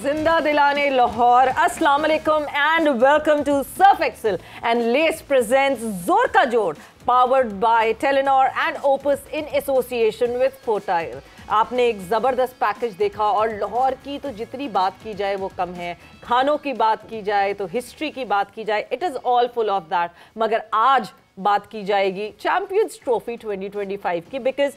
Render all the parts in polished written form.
जिंदा दिलाने लाहौर। अस्सलाम वालेकुम and welcome to Surf Excel and Lay's presents जोर का जोड़, powered by Telenor and Opus in association with Fotile. आपने एक ज़बरदस्त पैकेज देखा और लाहौर की तो जितनी बात की जाए वो कम है, खानों की बात की जाए तो हिस्ट्री की बात की जाए, it is all full of that. मगर आज बात की जाएगी चैंपियंस ट्रॉफी 2025 की, बिकॉज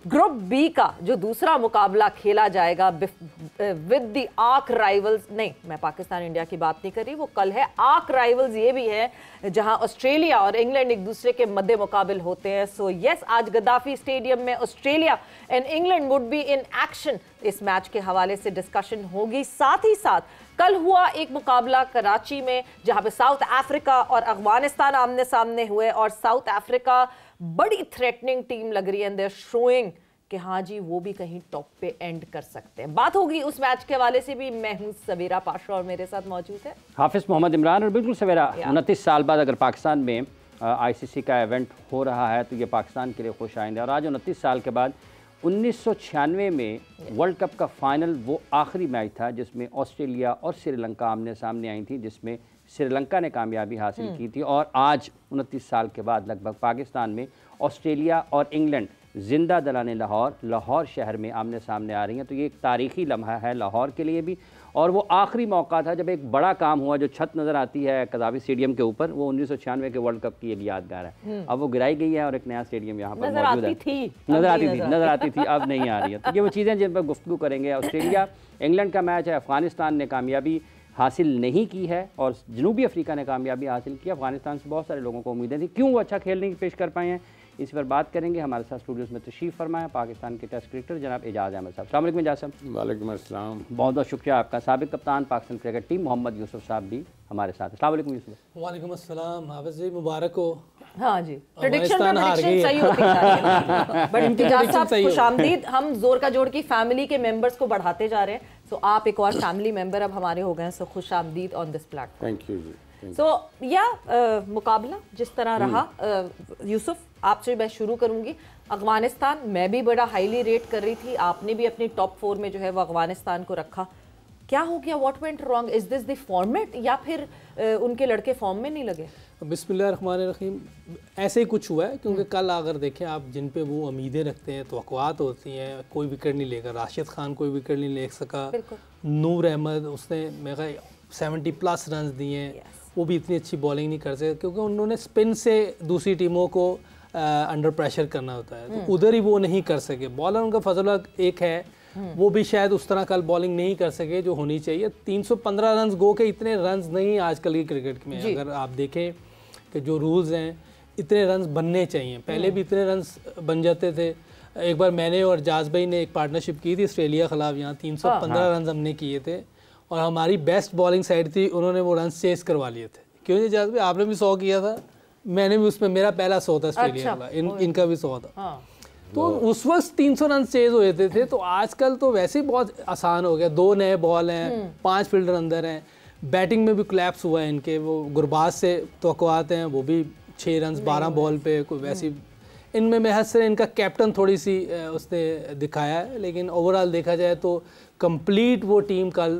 ग्रुप बी का जो दूसरा मुकाबला खेला जाएगा विद द आर्क राइवल्स, नहीं मैं पाकिस्तान इंडिया की बात नहीं कर रही, वो कल है। आर्क राइवल्स ये भी है जहां ऑस्ट्रेलिया और इंग्लैंड एक दूसरे के मद्दे मुकाबिल होते हैं। सो यस, आज गद्दाफी स्टेडियम में Australia and England would be in action. इस मैच के हवाले से डिस्कशन होगी। साथ ही साथ कल हुआ एक मुकाबला कराची में जहां पे साउथ अफ्रीका और अफगानिस्तान आमने सामने हुए और साउथ अफ्रीका बड़ी थ्रेटनिंग टीम लग रही है एंड दे आर शोइंग कि हाँ जी वो भी कहीं टॉप पे एंड कर सकते हैं। बात होगी उस मैच के हवाले से भी। मैं हूं सवेरा पाशा और मेरे साथ मौजूद है हाफिज मोहम्मद इमरान। और बिल्कुल सवेरा, 29 साल बाद अगर पाकिस्तान में आईसीसी का इवेंट हो रहा है तो ये पाकिस्तान के लिए खुश आइंद है। और आज 29 साल के बाद 1996 में वर्ल्ड कप का फाइनल वो आखिरी मैच था जिसमें ऑस्ट्रेलिया और श्रीलंका आमने सामने आई थी, जिसमें श्रीलंका ने कामयाबी हासिल की थी। और आज 29 साल के बाद लगभग पाकिस्तान में ऑस्ट्रेलिया और इंग्लैंड जिंदा दिलाने लाहौर शहर में आमने सामने आ रही हैं। तो ये एक तारीखी लम्हा है लाहौर के लिए भी, और वो आखिरी मौका था जब एक बड़ा काम हुआ। जो छत नज़र आती है कदाफी स्टेडियम के ऊपर, वो 1996 के वर्ल्ड कप की एक यादगार है। अब वो गिराई गई है और एक नया स्टेडियम यहाँ पर मौजूद है। नज़र आती थी, अब नहीं आ रही है। तो ये वो चीज़ें जिन पर गुफ्तगू करेंगे। ऑस्ट्रेलिया इंग्लैंड का मैच है। अफगानिस्तान ने कामयाबी हासिल नहीं की है और जनूबी अफ्रीका ने कामयाबी हासिल की। अफगानिस्तान से बहुत सारे लोगों को उम्मीदें थी, क्यों वो अच्छा खेल नहीं पेश कर पाए हैं, इस पर बात करेंगे। हमारे साथ स्टूडियोज में तशरीफ़ फरमाए पाकिस्तान के टेस्ट क्रिकेटर जनाब एजाज़ अहमद साहब। अस्सलाम वालेकुम एजाज़ साहब। वालेकुम अस्सलाम। बहुत बहुत शुक्रिया आपका। साबिक़ कप्तान पाकिस्तान क्रिकेट टीम मोहम्मद यूसुफ साहब भी हमारे साथ। अस्सलाम वालेकुम यूसुफ। वालेकुम अस्सलाम। हाफिज़ जी मुबारक हो। हाँ जी, प्रेडिक्शन सही होती है बट एजाज़ साहब खुशामदीद। हम जोर का जोड़ की फैमिली के मेंबर्स को बढ़ाते जा रहे हैं, तो आप एक और फैमिली मेंबर अब हमारे हो गए हैं। सो खुशामदीद on this platform. Thank you जी। सो मुकाबला जिस तरह रहा, यूसुफ आपसे मैं शुरू करूंगी। अफगानिस्तान मैं भी बड़ा हाईली रेट कर रही थी, आपने भी अपनी टॉप 4 में जो है वो अफगानिस्तान को रखा। क्या हो गया, what went wrong? Is this the format या फिर उनके लड़के फॉर्म में नहीं लगे? बिस्मिल्लाहिर्रहमानिर्रहीम, ऐसे ही कुछ हुआ है क्योंकि कल अगर देखें आप, जिन पे वो उम्मीदें रखते हैं, तवक्कुआत होती हैं, कोई विकेट नहीं लेगा। राशिद खान कोई विकेट नहीं ले सका। नूर अहमद, उसने मेरा 70+ रन दिए हैं, वो भी इतनी अच्छी बॉलिंग नहीं कर सके क्योंकि उन्होंने स्पिन से दूसरी टीमों को अंडर प्रेशर करना होता है, तो उधर ही वो नहीं कर सके। बॉलर उनका फजल एक है, वो भी शायद उस तरह कल बॉलिंग नहीं कर सके जो होनी चाहिए। 315 रन गो के, इतने रन नहीं आजकल की क्रिकेट में। अगर आप देखें कि जो रूल्स हैं, इतने रन बनने चाहिए। पहले भी इतने रन बन जाते थे। एक बार मैंने और जाज भाई ने एक पार्टनरशिप की थी ऑस्ट्रेलिया के खिलाफ, यहाँ 315 रन हमने किए थे और हमारी बेस्ट बॉलिंग साइड थी, उन्होंने वो रन चेस करवा लिए थे। क्यों जी जाज भाई, आपने भी 100 किया था, मैंने भी उसमें, मेरा पहला 100 था ऑस्ट्रेलिया का, इनका भी 100 था। तो उस वक्त 300 रन चेज हुए थे। तो आजकल तो वैसे ही बहुत आसान हो गया। 2 नए बॉल हैं, 5 फील्डर अंदर हैं। बैटिंग में भी कोलैप्स हुआ है इनके। वो गुरबाज से तवक्कुआत हैं, वो भी 6 रन 12 बॉल पे, कोई वैसी। इनमें महज से इनका कैप्टन थोड़ी सी उसने दिखाया है, लेकिन ओवरऑल देखा जाए तो कंप्लीट वो टीम कल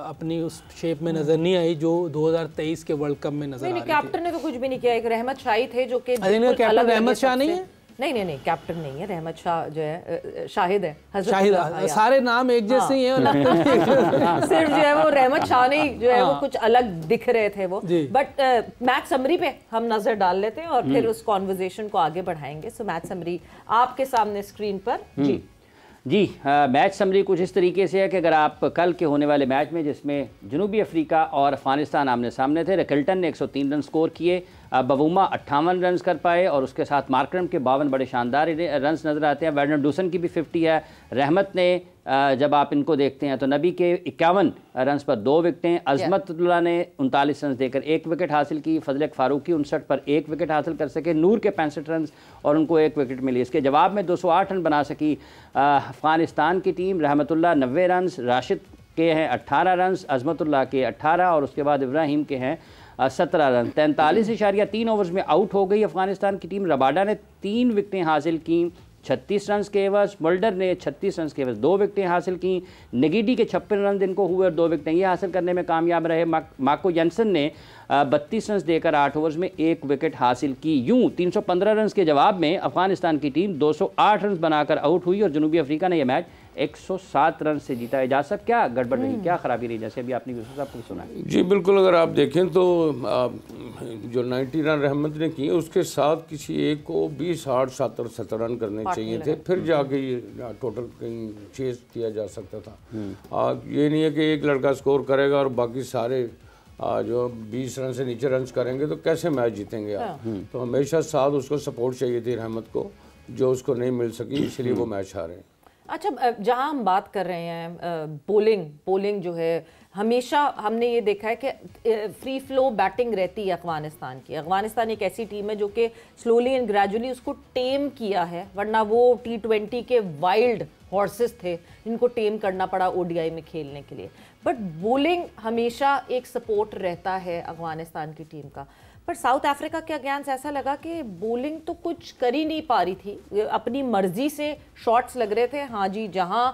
अपनी उस शेप में नजर नहीं आई जो 2023 के वर्ल्ड कप में नजर आ रही थी। कैप्टन ने तो कुछ भी नहीं किया। एक रहमत शाही थे जो कि कैप्टन रहमत शाह नहीं है। नहीं कैप्टन नहीं है, रहमत शाह जो है शाहिद है। शाहिद, सारे नाम एक जैसे ही हैं। सिर्फ जो है वो रहमत शाह नहीं, जो है वो कुछ अलग दिख रहे थे वो। बट मैच समरी पे हम नजर डाल लेते हैं और फिर उस कॉन्वर्जेशन को आगे बढ़ाएंगे। सो मैच समरी आपके सामने स्क्रीन पर जी। मैच समरी कुछ इस तरीके से है कि अगर आप कल के होने वाले मैच में, जिसमें जनूबी अफ्रीका और अफगानिस्तान आमने सामने थे, रिकल्टन ने 103 रन स्कोर किए, बवूमा 58 रन कर पाए और उसके साथ मार्करम के 52 बड़े शानदार रन्स नज़र आते हैं। वर्नर डूसन की भी 50 है। रहमत ने जब आप इनको देखते हैं तो नबी के 51 रन्स पर 2 विकेटें, अजमतुल्लाह ने 39 रन देकर 1 विकेट हासिल की, फजल फारूकी 59 पर 1 विकेट हासिल कर सके, नूर के 65 रन और उनको 1 विकेट मिली। इसके जवाब में 208 रन बना सकी अफगानिस्तान की टीम। रहमतुल्लाह 90 रन, राशिद के हैं 18 रन, अजमतुल्लाह के 18 और उसके बाद इब्राहिम के हैं 17 रन। 43.3 ओवर्स में आउट हो गई अफगानिस्तान की टीम। रबाडा ने 3 विकेटें हासिल की, 36 रन के एवज, मुल्डर ने 36 रन के एवज 2 विकेटें हासिल की, नेगिडी के 56 रन इनको हुए और 2 विकेटें ये हासिल करने में कामयाब रहे। मार्को जेनसन ने 32 रन देकर 8 ओवर्स में 1 विकेट हासिल की। यूं 315 रन के जवाब में अफगानिस्तान की टीम 208 रन बनाकर आउट हुई और जनूबी अफ्रीका ने यह मैच 107 रन से जीता। एजाज साहब क्या गड़बड़ रही, क्या खराबी रही, जैसे अभी आपने यूसुफ साहब को सुना? जी बिल्कुल, अगर आप देखें तो जो 90 रन रहमत ने किए उसके साथ किसी एक को 20, 60, 70 रन करने चाहिए थे, फिर जाके ये टोटल कहीं चेस किया जा सकता था। ये नहीं है कि एक लड़का स्कोर करेगा और बाकी सारे जो 20 रन से नीचे रन करेंगे तो कैसे मैच जीतेंगे आप। तो हमेशा साथ उसको सपोर्ट चाहिए थी रहमत को, जो उसको नहीं मिल सकी, इसलिए वो मैच हारे। अच्छा, जहां हम बात कर रहे हैं बॉलिंग जो है, हमेशा हमने ये देखा है कि फ्री फ्लो बैटिंग रहती है अफगानिस्तान की। अफगानिस्तान एक ऐसी टीम है जो कि स्लोली एंड ग्रेजुअली उसको टेम किया है, वरना वो T20 के वाइल्ड हॉर्सेस थे जिनको टेम करना पड़ा ODI में खेलने के लिए। बट बॉलिंग हमेशा एक सपोर्ट रहता है अफगानिस्तान की टीम का। पर साउथ अफ्रीका के अगेंस्ट ऐसा लगा कि बॉलिंग तो कुछ कर ही नहीं पा रही थी, अपनी मर्जी से शॉट्स लग रहे थे। हाँ जी, जहां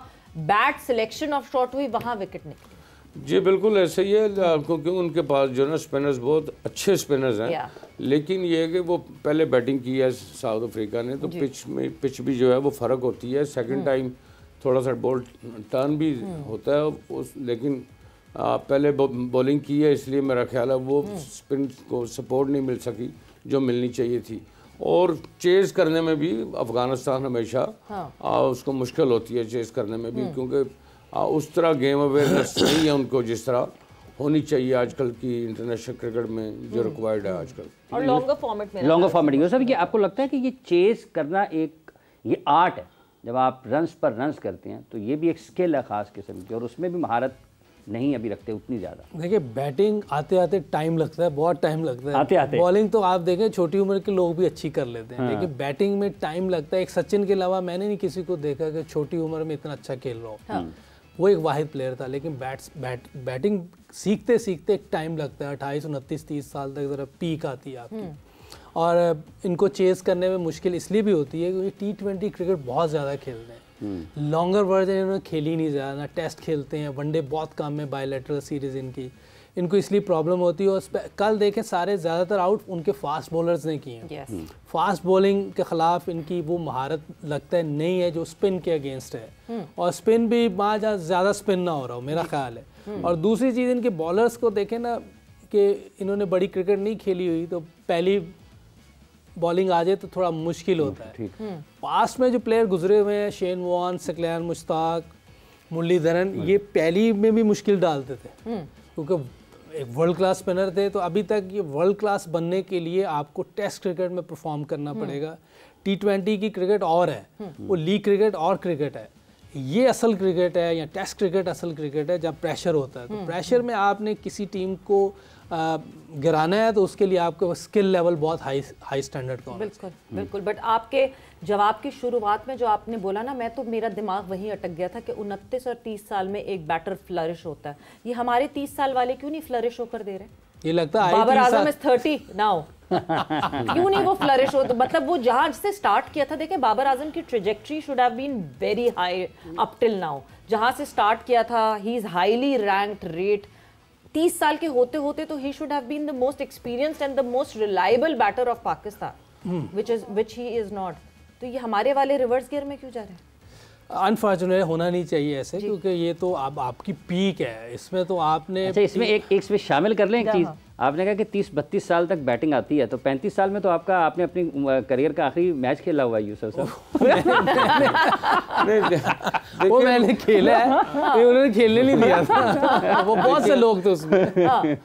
बैट सिलेक्शन ऑफ शॉट हुई वहां विकेट निकली। जी बिल्कुल ऐसे ही है, क्योंकि उनके पास जो ना स्पिनर्स बहुत अच्छे स्पिनर्स हैं, लेकिन ये है कि वो पहले बैटिंग की है साउथ अफ्रीका ने, तो पिच भी जो है वो फ़र्क होती है। सेकंड टाइम थोड़ा सा बॉल टर्न भी होता है लेकिन पहले बॉलिंग की है, इसलिए मेरा ख्याल है वो स्पिन को सपोर्ट नहीं मिल सकी जो मिलनी चाहिए थी। और चेज़ करने में भी अफ़गानिस्तान हमेशा उसको मुश्किल होती है चेज़ करने में भी, क्योंकि उस तरह गेम अवेयरनेस नहीं है उनको जिस तरह होनी चाहिए आजकल की इंटरनेशनल क्रिकेट में जो रिक्वायर्ड है आजकल। और लॉन्गर फॉर्मेट में सर, ये आपको लगता है कि ये चेज़ करना एक ये आर्ट है? जब आप रन्स पर रन्स करते हैं तो ये भी एक स्किल है ख़ास किस्म की, और उसमें भी महारत नहीं अभी रखते उतनी ज़्यादा। देखिए, बैटिंग आते आते टाइम लगता है, बहुत टाइम लगता है आते आते। बॉलिंग तो आप देखें छोटी उम्र के लोग भी अच्छी कर लेते हैं, लेकिन बैटिंग में टाइम लगता है। एक सचिन के अलावा मैंने नहीं किसी को देखा कि छोटी उम्र में इतना अच्छा खेल रहा हो। वो एक वाहिद प्लेयर था, लेकिन बैटिंग सीखते सीखते एक टाइम लगता है। 28, 29, 30 साल तक ज़रा पीक आती है आपकी। और इनको चेज़ करने में मुश्किल इसलिए भी होती है क्योंकि T20 क्रिकेट बहुत ज़्यादा खेलते हैं। लॉन्गर वर्जन इन्होंने खेली नहीं ज़्यादा, ना टेस्ट खेलते हैं, वनडे बहुत कम है, बायलैटरल सीरीज़ इनको इसलिए प्रॉब्लम होती है। और कल देखें सारे ज़्यादातर आउट उनके फास्ट बॉलर्स ने किए हैं। फास्ट बॉलिंग के ख़िलाफ़ इनकी वो महारत लगता है नहीं है जो स्पिन के अगेंस्ट है, और स्पिन भी वहाँ ज़्यादा स्पिन ना हो रहा हो मेरा ख्याल है। और दूसरी चीज़, इनके बॉलर्स को देखें ना कि इन्होंने बड़ी क्रिकेट नहीं खेली हुई, तो पहली बॉलिंग आ जाए तो थोड़ा मुश्किल होता है। पास्ट में जो प्लेयर गुजरे हुए हैं, शेन वॉर्न, सकलैन मुश्ताक, मुरलीधरन, ये पहली में भी मुश्किल डालते थे क्योंकि एक वर्ल्ड क्लास स्पिनर थे। तो अभी तक ये वर्ल्ड क्लास बनने के लिए आपको टेस्ट क्रिकेट में परफॉर्म करना पड़ेगा। T20 की क्रिकेट और है, वो लीग क्रिकेट और क्रिकेट है। ये असल क्रिकेट है या टेस्ट क्रिकेट असल क्रिकेट है जब प्रेशर होता है। तो प्रेशर में आपने किसी टीम को गिराना है तो उसके लिए आपको स्किल लेवल बहुत हाई स्टैंडर्ड का होना चाहिए। बिल्कुल। बट आपके जवाब की शुरुआत में जो आपने बोला ना, मैं तो मेरा दिमाग वहीं अटक गया था कि 29 और 30 साल में एक बैटर फ्लरिश होता है। ये हमारे 30 साल वाले क्यों नहीं फ्लरिश होकर दे रहे? ये लगता है बाबर आजम इज 30 नाउ। क्यों नहीं वो फ्लरिश हो? मतलब वो जहां से स्टार्ट किया था, देखे बाबर आजम की trajectory should have been very high up till now. जहां से स्टार्ट किया था, he is highly ranked rate. 30 साल के होते होते तो he should have been the most experienced and the most reliable batter of Pakistan, which he is not। तो ये हमारे वाले रिवर्स गियर में क्यों जा रहे हैं? अनफॉर्चुनेट होना नहीं चाहिए ऐसे, क्योंकि ये तो अब आपकी पीक है, इसमें तो आपने अच्छा इसमें एक इसमें शामिल कर लें एक चीज़। आपने कहा कि 30-32 साल तक बैटिंग आती है, तो 35 साल में तो आपने अपनी करियर का आखिरी मैच खेला हुआ है यूसुफ साहब। वो मैंने खेला है, उन्होंने खेलने नहीं दिया था। वो बहुत से लोग थे उसमें।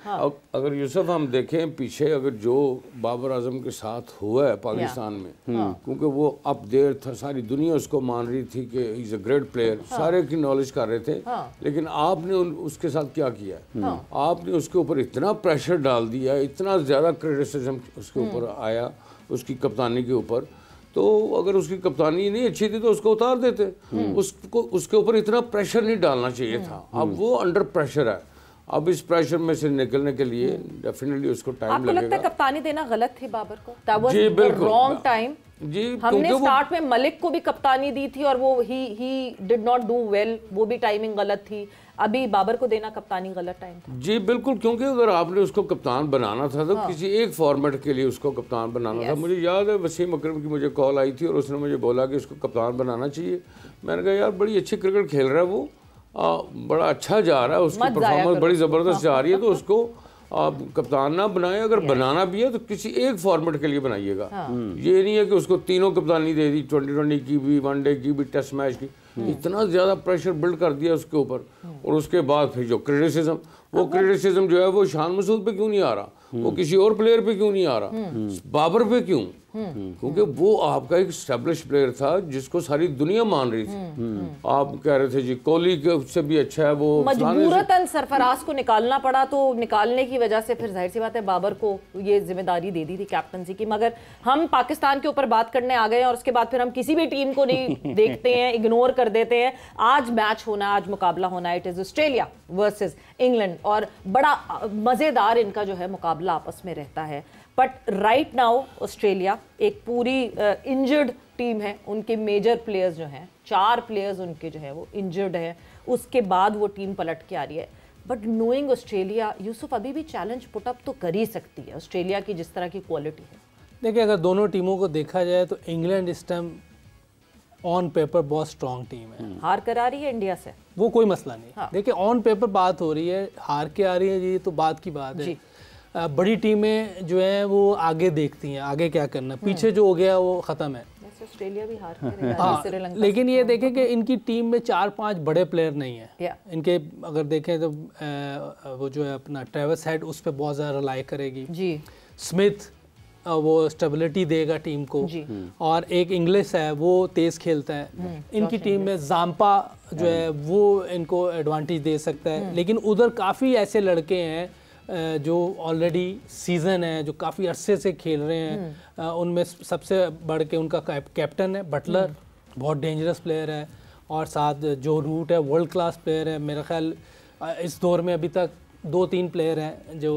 अगर यूसुफ हम देखें पीछे, अगर जो बाबर आजम के साथ हुआ है पाकिस्तान में, क्योंकि वो अप देयर था, सारी दुनिया उसको मान रही थी कि he is a great player, सारे की नॉलेज कर रहे थे, लेकिन आपने उसके साथ क्या किया? आपने उसके ऊपर इतना प्रेशर डाल दिया, इतना ज़्यादा क्रिटिसिज्म उसके ऊपर आया, उसकी कप्तानी के ऊपर। तो अगर उसकी कप्तानी नहीं अच्छी थी तो उसको उतार देते, उसको उसके ऊपर इतना प्रेशर नहीं डालना चाहिए था। अब वो अंडर प्रेशर है, अब इस प्रेशर में से निकलने के लिए डेफिनेटली उसको टाइम लगेगा। आपको लगता है कप्तानी देना गलत थी बाबर को? That was the wrong time? जी, हमने स्टार्ट में मलिक को भी कप्तानी दी थी और वो he did not do well, वो भी टाइमिंग गलत थी। अभी बाबर को देना कप्तानी गलत टाइम था। जी बिल्कुल, क्योंकि अगर आपने उसको कप्तान बनाना था तो किसी एक फॉर्मेट के लिए उसको कप्तान बनाना था। मुझे याद है वसीम अकरम की मुझे कॉल आई थी और उसने मुझे बोला कि उसको कप्तान बनाना चाहिए। मैंने कहा यार बड़ी अच्छी क्रिकेट खेल रहा है वो, बड़ा अच्छा जा रहा है, उसकी परफॉर्मेंस बड़ी ज़बरदस्त जा रही है, तो उसको आप कप्तान ना बनाए, अगर बनाना भी है तो किसी एक फॉर्मेट के लिए बनाइएगा। ये नहीं है कि उसको तीनों कप्तानी दे दी, 2020 की भी, वनडे की भी, टेस्ट मैच की। इतना ज़्यादा प्रेशर बिल्ड कर दिया उसके ऊपर। और उसके बाद फिर जो क्रिटिसिज्म, वो क्रिटिसिज्म जो है वो शान मसूद पे क्यों नहीं आ रहा, वो किसी और प्लेयर पे क्यों नहीं आ रहा, बाबर पे क्यों? क्योंकि वो आपका एक स्टैब्लिश प्लेयर था जिसको सारी दुनिया मान रही थी। आप कह रहे थे जी कोहली के उससे भी अच्छा है, वो मजबूरतन सरफराज को निकालना पड़ा, तो निकालने की वजह से फिर जाहिर सी बात है बाबर को ये जिम्मेदारी दे दी थी कैप्टनसी की। मगर हम पाकिस्तान के ऊपर बात करने आ गए हैं और उसके बाद फिर हम किसी भी टीम को नहीं देखते हैं, इग्नोर कर देते हैं। आज मैच होना, आज मुकाबला होना, it is Australia versus England और बड़ा मजेदार इनका जो है मुकाबला आपस में रहता है। बट राइट नाउ ऑस्ट्रेलिया एक पूरी इंजर्ड टीम है, उनके मेजर प्लेयर्स जो हैं, 4 प्लेयर्स उनके जो है वो इंजर्ड हैं, उसके बाद वो टीम पलट के आ रही है। बट नोइंग ऑस्ट्रेलिया, यूसुफ अभी भी चैलेंज पुटअप तो कर ही सकती है ऑस्ट्रेलिया की जिस तरह की क्वालिटी है। देखिए अगर दोनों टीमों को देखा जाए तो इंग्लैंड इस टाइम ऑन पेपर बहुत स्ट्रॉन्ग टीम है। हार करा रही है इंडिया से, वो कोई मसला नहीं। हाँ। देखिए ऑन पेपर बात हो रही है, हार के आ रही है जी, तो बात की बात है। बड़ी टीमें जो हैं वो आगे देखती हैं, आगे क्या करना, पीछे जो हो गया वो ख़त्म है। ऑस्ट्रेलिया भी हार के हाँ, लेकिन ये देखें कि इनकी टीम में 4-5 बड़े प्लेयर नहीं हैं। इनके अगर देखें तो वो जो है अपना ट्रेविस हेड उस पर बहुत ज़्यादा रिलाई करेगी जी। स्मिथ वो स्टेबिलिटी देगा टीम को जी। और एक इंग्लिश है वो तेज़ खेलता है। इनकी टीम में जाम्पा जो है वो इनको एडवांटेज दे सकता है। लेकिन उधर काफ़ी ऐसे लड़के हैं जो ऑलरेडी सीज़न है, जो काफ़ी अरसे से खेल रहे हैं। उनमें सबसे बढ़ के उनका कैप्टन है बटलर, बहुत डेंजरस प्लेयर है, और साथ जो रूट है वर्ल्ड क्लास प्लेयर है। मेरा ख्याल इस दौर में अभी तक 2-3 प्लेयर हैं जो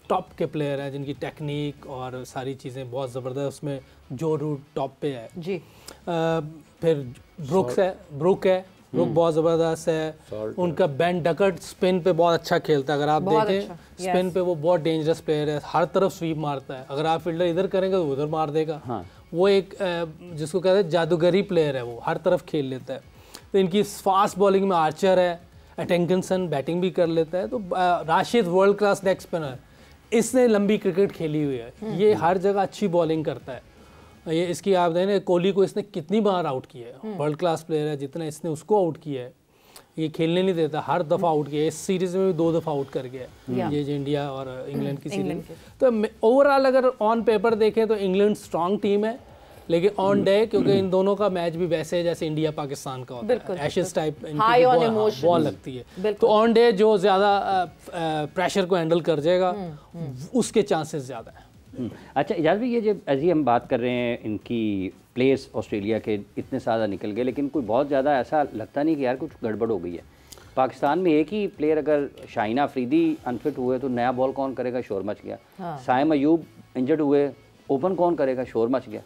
टॉप के प्लेयर हैं, जिनकी टेक्निक और सारी चीज़ें बहुत ज़बरदस्त। उसमें जो रूट टॉप पे है जी। फिर ब्रुक है, बहुत ज़बरदस्त है। उनका बेन डकट स्पिन पे बहुत अच्छा खेलता है, अगर आप देखें स्पिन पे वो बहुत डेंजरस प्लेयर है, हर तरफ स्वीप मारता है। अगर आप फील्डर इधर करेंगे तो उधर मार देगा। हाँ। वो एक जिसको कहते हैं जादूगरी प्लेयर है, वो हर तरफ खेल लेता है। तो इनकी फास्ट बॉलिंग में आर्चर है, एटेंकिंसन बैटिंग भी कर लेता है। तो Rashid world class leg spinner, इसने लंबी क्रिकेट खेली हुई है, ये हर जगह अच्छी बॉलिंग करता है। ये इसकी आप देखें कोहली को इसने कितनी बार आउट किया है, वर्ल्ड क्लास प्लेयर है, जितना इसने उसको आउट किया है ये खेलने नहीं देता, हर दफ़ा आउट किया। इस सीरीज़ में भी 2 दफ़ा आउट कर गया ये इंडिया और इंग्लैंड की सीरीज। तो ओवरऑल अगर ऑन पेपर देखें तो इंग्लैंड स्ट्रॉन्ग टीम है, लेकिन ऑन डे क्योंकि इन दोनों का मैच भी वैसे है जैसे इंडिया पाकिस्तान का होता है, एशेज टाइप बॉल लगती है। तो ऑन डे जो ज़्यादा प्रेशर को हैंडल कर जाएगा उसके चांसेस ज़्यादा है। अच्छा इजाज़ भाई, ये जो अजी हम बात कर रहे हैं इनकी प्लेयर्स ऑस्ट्रेलिया के इतने ज़्यादा निकल गए, लेकिन कोई बहुत ज़्यादा ऐसा लगता नहीं कि यार कुछ गड़बड़ हो गई है। पाकिस्तान में एक ही प्लेयर, अगर शाहीन अफरीदी अनफिट हुए तो नया बॉल कौन करेगा, शोर मच गया। हाँ। साइम अयूब इंजर्ड हुए, ओपन कौन करेगा, शोर मच गया।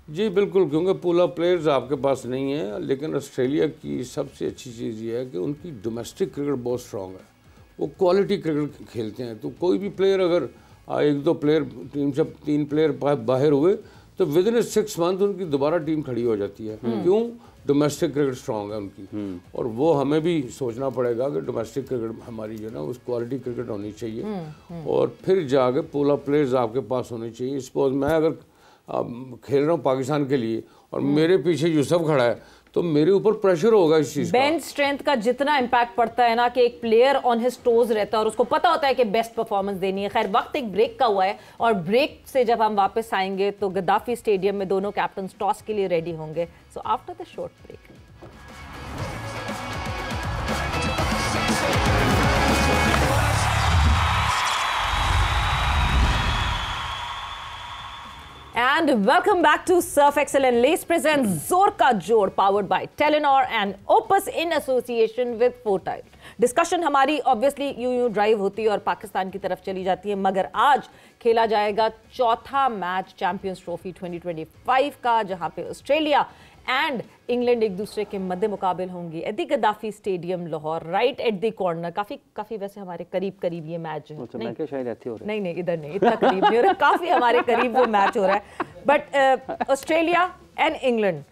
जी बिल्कुल, क्योंकि पूल ऑफ प्लेयर्स आपके पास नहीं है। लेकिन ऑस्ट्रेलिया की सबसे अच्छी चीज़ ये है कि उनकी डोमेस्टिक क्रिकेट बहुत स्ट्रॉन्ग है, वो क्वालिटी क्रिकेट खेलते हैं। तो कोई भी प्लेयर अगर 1-2 प्लेयर टीम से 3 प्लेयर बाहर हुए तो विद इन 6 मंथ उनकी दोबारा टीम खड़ी हो जाती है। क्यों? डोमेस्टिक क्रिकेट स्ट्रॉन्ग है उनकी। और वो हमें भी सोचना पड़ेगा कि डोमेस्टिक क्रिकेट हमारी जो है ना उस क्वालिटी क्रिकेट होनी चाहिए। और फिर जाके पूल ऑफ प्लेयर्स आपके पास होने चाहिए। सपोज मैं अगर खेल रहा हूँ पाकिस्तान के लिए और मेरे पीछे यूसुफ खड़ा है तो मेरे ऊपर प्रेशर होगा इस चीज का। बेंच स्ट्रेंथ का जितना इम्पैक्ट पड़ता है ना कि एक प्लेयर ऑन हिज टोज रहता है और उसको पता होता है कि बेस्ट परफॉर्मेंस देनी है। खैर वक्त एक ब्रेक का हुआ है और ब्रेक से जब हम वापस आएंगे तो गद्दाफी स्टेडियम में दोनों कैप्टन टॉस के लिए रेडी होंगे। So after the short break. And welcome back to Surf Excel and Lace presents Zor Ka Jod, powered by Telenor and Opus in association with Fortile. Discussion हमारी obviously यूं drive होती है और पाकिस्तान की तरफ चली जाती है, मगर आज खेला जाएगा चौथा मैच चैंपियंस ट्रॉफी 2025 का, जहां पे ऑस्ट्रेलिया एंड इंग्लैंड एक दूसरे के मद्दे मुकाबिल होंगी at the Gaddafi stadium Lahore, right at the corner. काफी वैसे हमारे करीब ये मैच है। नहीं इधर नहीं, इतना करीब नहीं हो रहा, काफी हमारे करीब वो मैच हो रहा है। बट ऑस्ट्रेलिया एंड इंग्लैंड,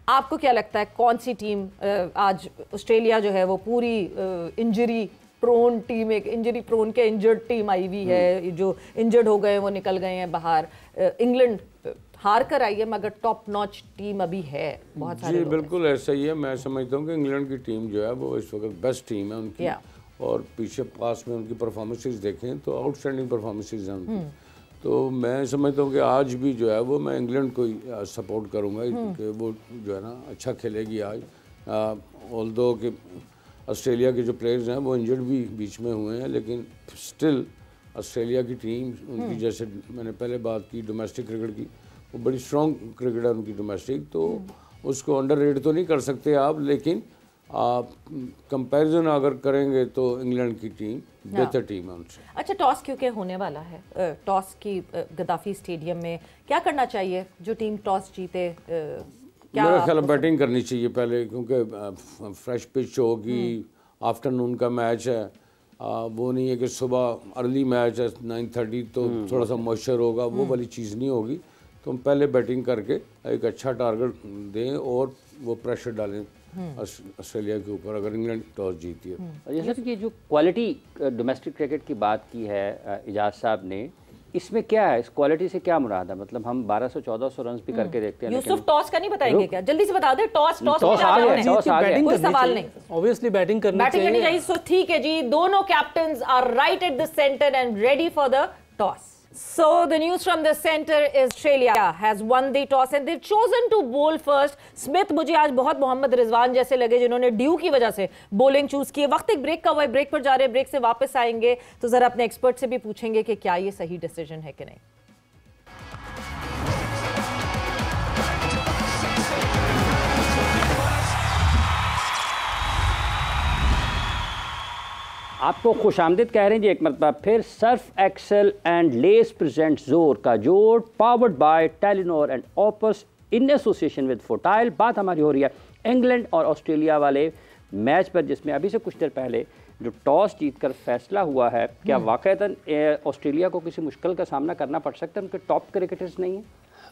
आपको क्या लगता है कौन सी टीम आज? ऑस्ट्रेलिया जो है वो पूरी इंजरी प्रोन टीम, एक इंजरी प्रोन के इंजर्ड टीम आई हुई है, जो इंजर्ड हो गए वो निकल गए हैं बाहर। इंग्लैंड हार कर आई है मगर टॉप नॉच टीम अभी है, बहुत सारे। जी बिल्कुल ऐसा ही है। मैं समझता हूँ कि इंग्लैंड की टीम जो है वो इस वक्त बेस्ट टीम है उनकी, और पीछे पास में उनकी परफॉर्मेंसेस देखें तो आउटस्टैंडिंग परफॉर्मेंसेस हैं उनकी। तो मैं समझता हूँ कि आज भी जो है वो मैं इंग्लैंड को ही सपोर्ट करूँगा कि वो जो है ना अच्छा खेलेगी आज। ऑल्दो कि ऑस्ट्रेलिया के जो प्लेयर्स हैं वो इंजर्ड भी बीच में हुए हैं, लेकिन स्टिल ऑस्ट्रेलिया की टीम उनकी, जैसे मैंने पहले बात की डोमेस्टिक क्रिकेट की, वो बड़ी स्ट्रॉन्ग क्रिकेट है उनकी डोमेस्टिक, तो उसको अंडर रेट तो नहीं कर सकते आप, लेकिन आप कंपैरिजन अगर करेंगे तो इंग्लैंड की टीम बेहतर टीम है उनसे। अच्छा, टॉस क्योंकि होने वाला है, टॉस की गद्दाफी स्टेडियम में क्या करना चाहिए जो टीम टॉस जीते? मेरा ख्याल बैटिंग करनी चाहिए पहले, क्योंकि फ्रेश पिच होगी, आफ्टरनून का मैच है, वो नहीं है कि सुबह अर्ली मैच है 9:30 तो थोड़ा सा मॉइस्चर होगा, वो वाली चीज़ नहीं होगी। तो हम पहले बैटिंग करके एक अच्छा टारगेट दें और वो प्रेशर डालें ऑस्ट्रेलिया के ऊपर अगर इंग्लैंड टॉस जीती है। जैसे कि जो क्वालिटी डोमेस्टिक क्रिकेट की बात की है इजाज साहब ने, इसमें क्या है, इस क्वालिटी से क्या मुराद है? मतलब हम 1200-1400 रन भी करके देखते हैं। यूसुफ टॉस का नहीं बताएंगे क्या? जल्दी से बता दे। टॉस आ गया, कोई सवाल नहीं, ऑब्वियसली बैटिंग करनी चाहिए। सो ठीक है जी, दोनों captains are right at the centre and ready for the toss. So the news from the center is Australia has won the toss and they've chosen to bowl first. Smith मुझे आज बहुत मोहम्मद रिजवान जैसे लगे, जिन्होंने ड्यू की वजह से bowling choose की है। वक्त एक ब्रेक का हुआ है, ब्रेक पर जा रहे हैं, ब्रेक से वापस आएंगे तो जरा अपने एक्सपर्ट से भी पूछेंगे कि क्या ये सही डिसीजन है कि नहीं। आपको खुशामदीद कह रहे हैं जी एक मरतबा फिर। Surf Excel and Lay's present जोर का जोड़, powered by Telenor and Opus in association with Fotile. बात हमारी हो रही है इंग्लैंड और ऑस्ट्रेलिया वाले मैच पर, जिसमें अभी से कुछ देर पहले जो टॉस जीतकर फैसला हुआ है। क्या वाकईतन ऑस्ट्रेलिया को किसी मुश्किल का सामना करना पड़ सकता है? उनके टॉप क्रिकेटर्स नहीं है।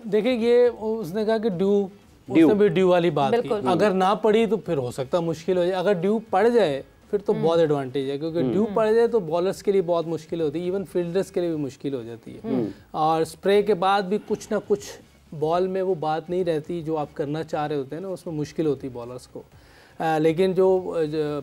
देखिए, ये उसने कहा कि उसने भी ड्यू वाली बात की, अगर ना पड़ी तो फिर हो सकता है मुश्किल हो जाए। अगर ड्यू पड़ जाए फिर तो बहुत एडवांटेज है, क्योंकि ड्यू पड़ जाए तो बॉलर्स के लिए बहुत मुश्किल होती है, इवन फील्डर्स के लिए भी मुश्किल हो जाती है। और स्प्रे के बाद भी कुछ ना कुछ बॉल में वो बात नहीं रहती जो आप करना चाह रहे होते हैं ना, उसमें मुश्किल होती है बॉलर्स को। लेकिन जो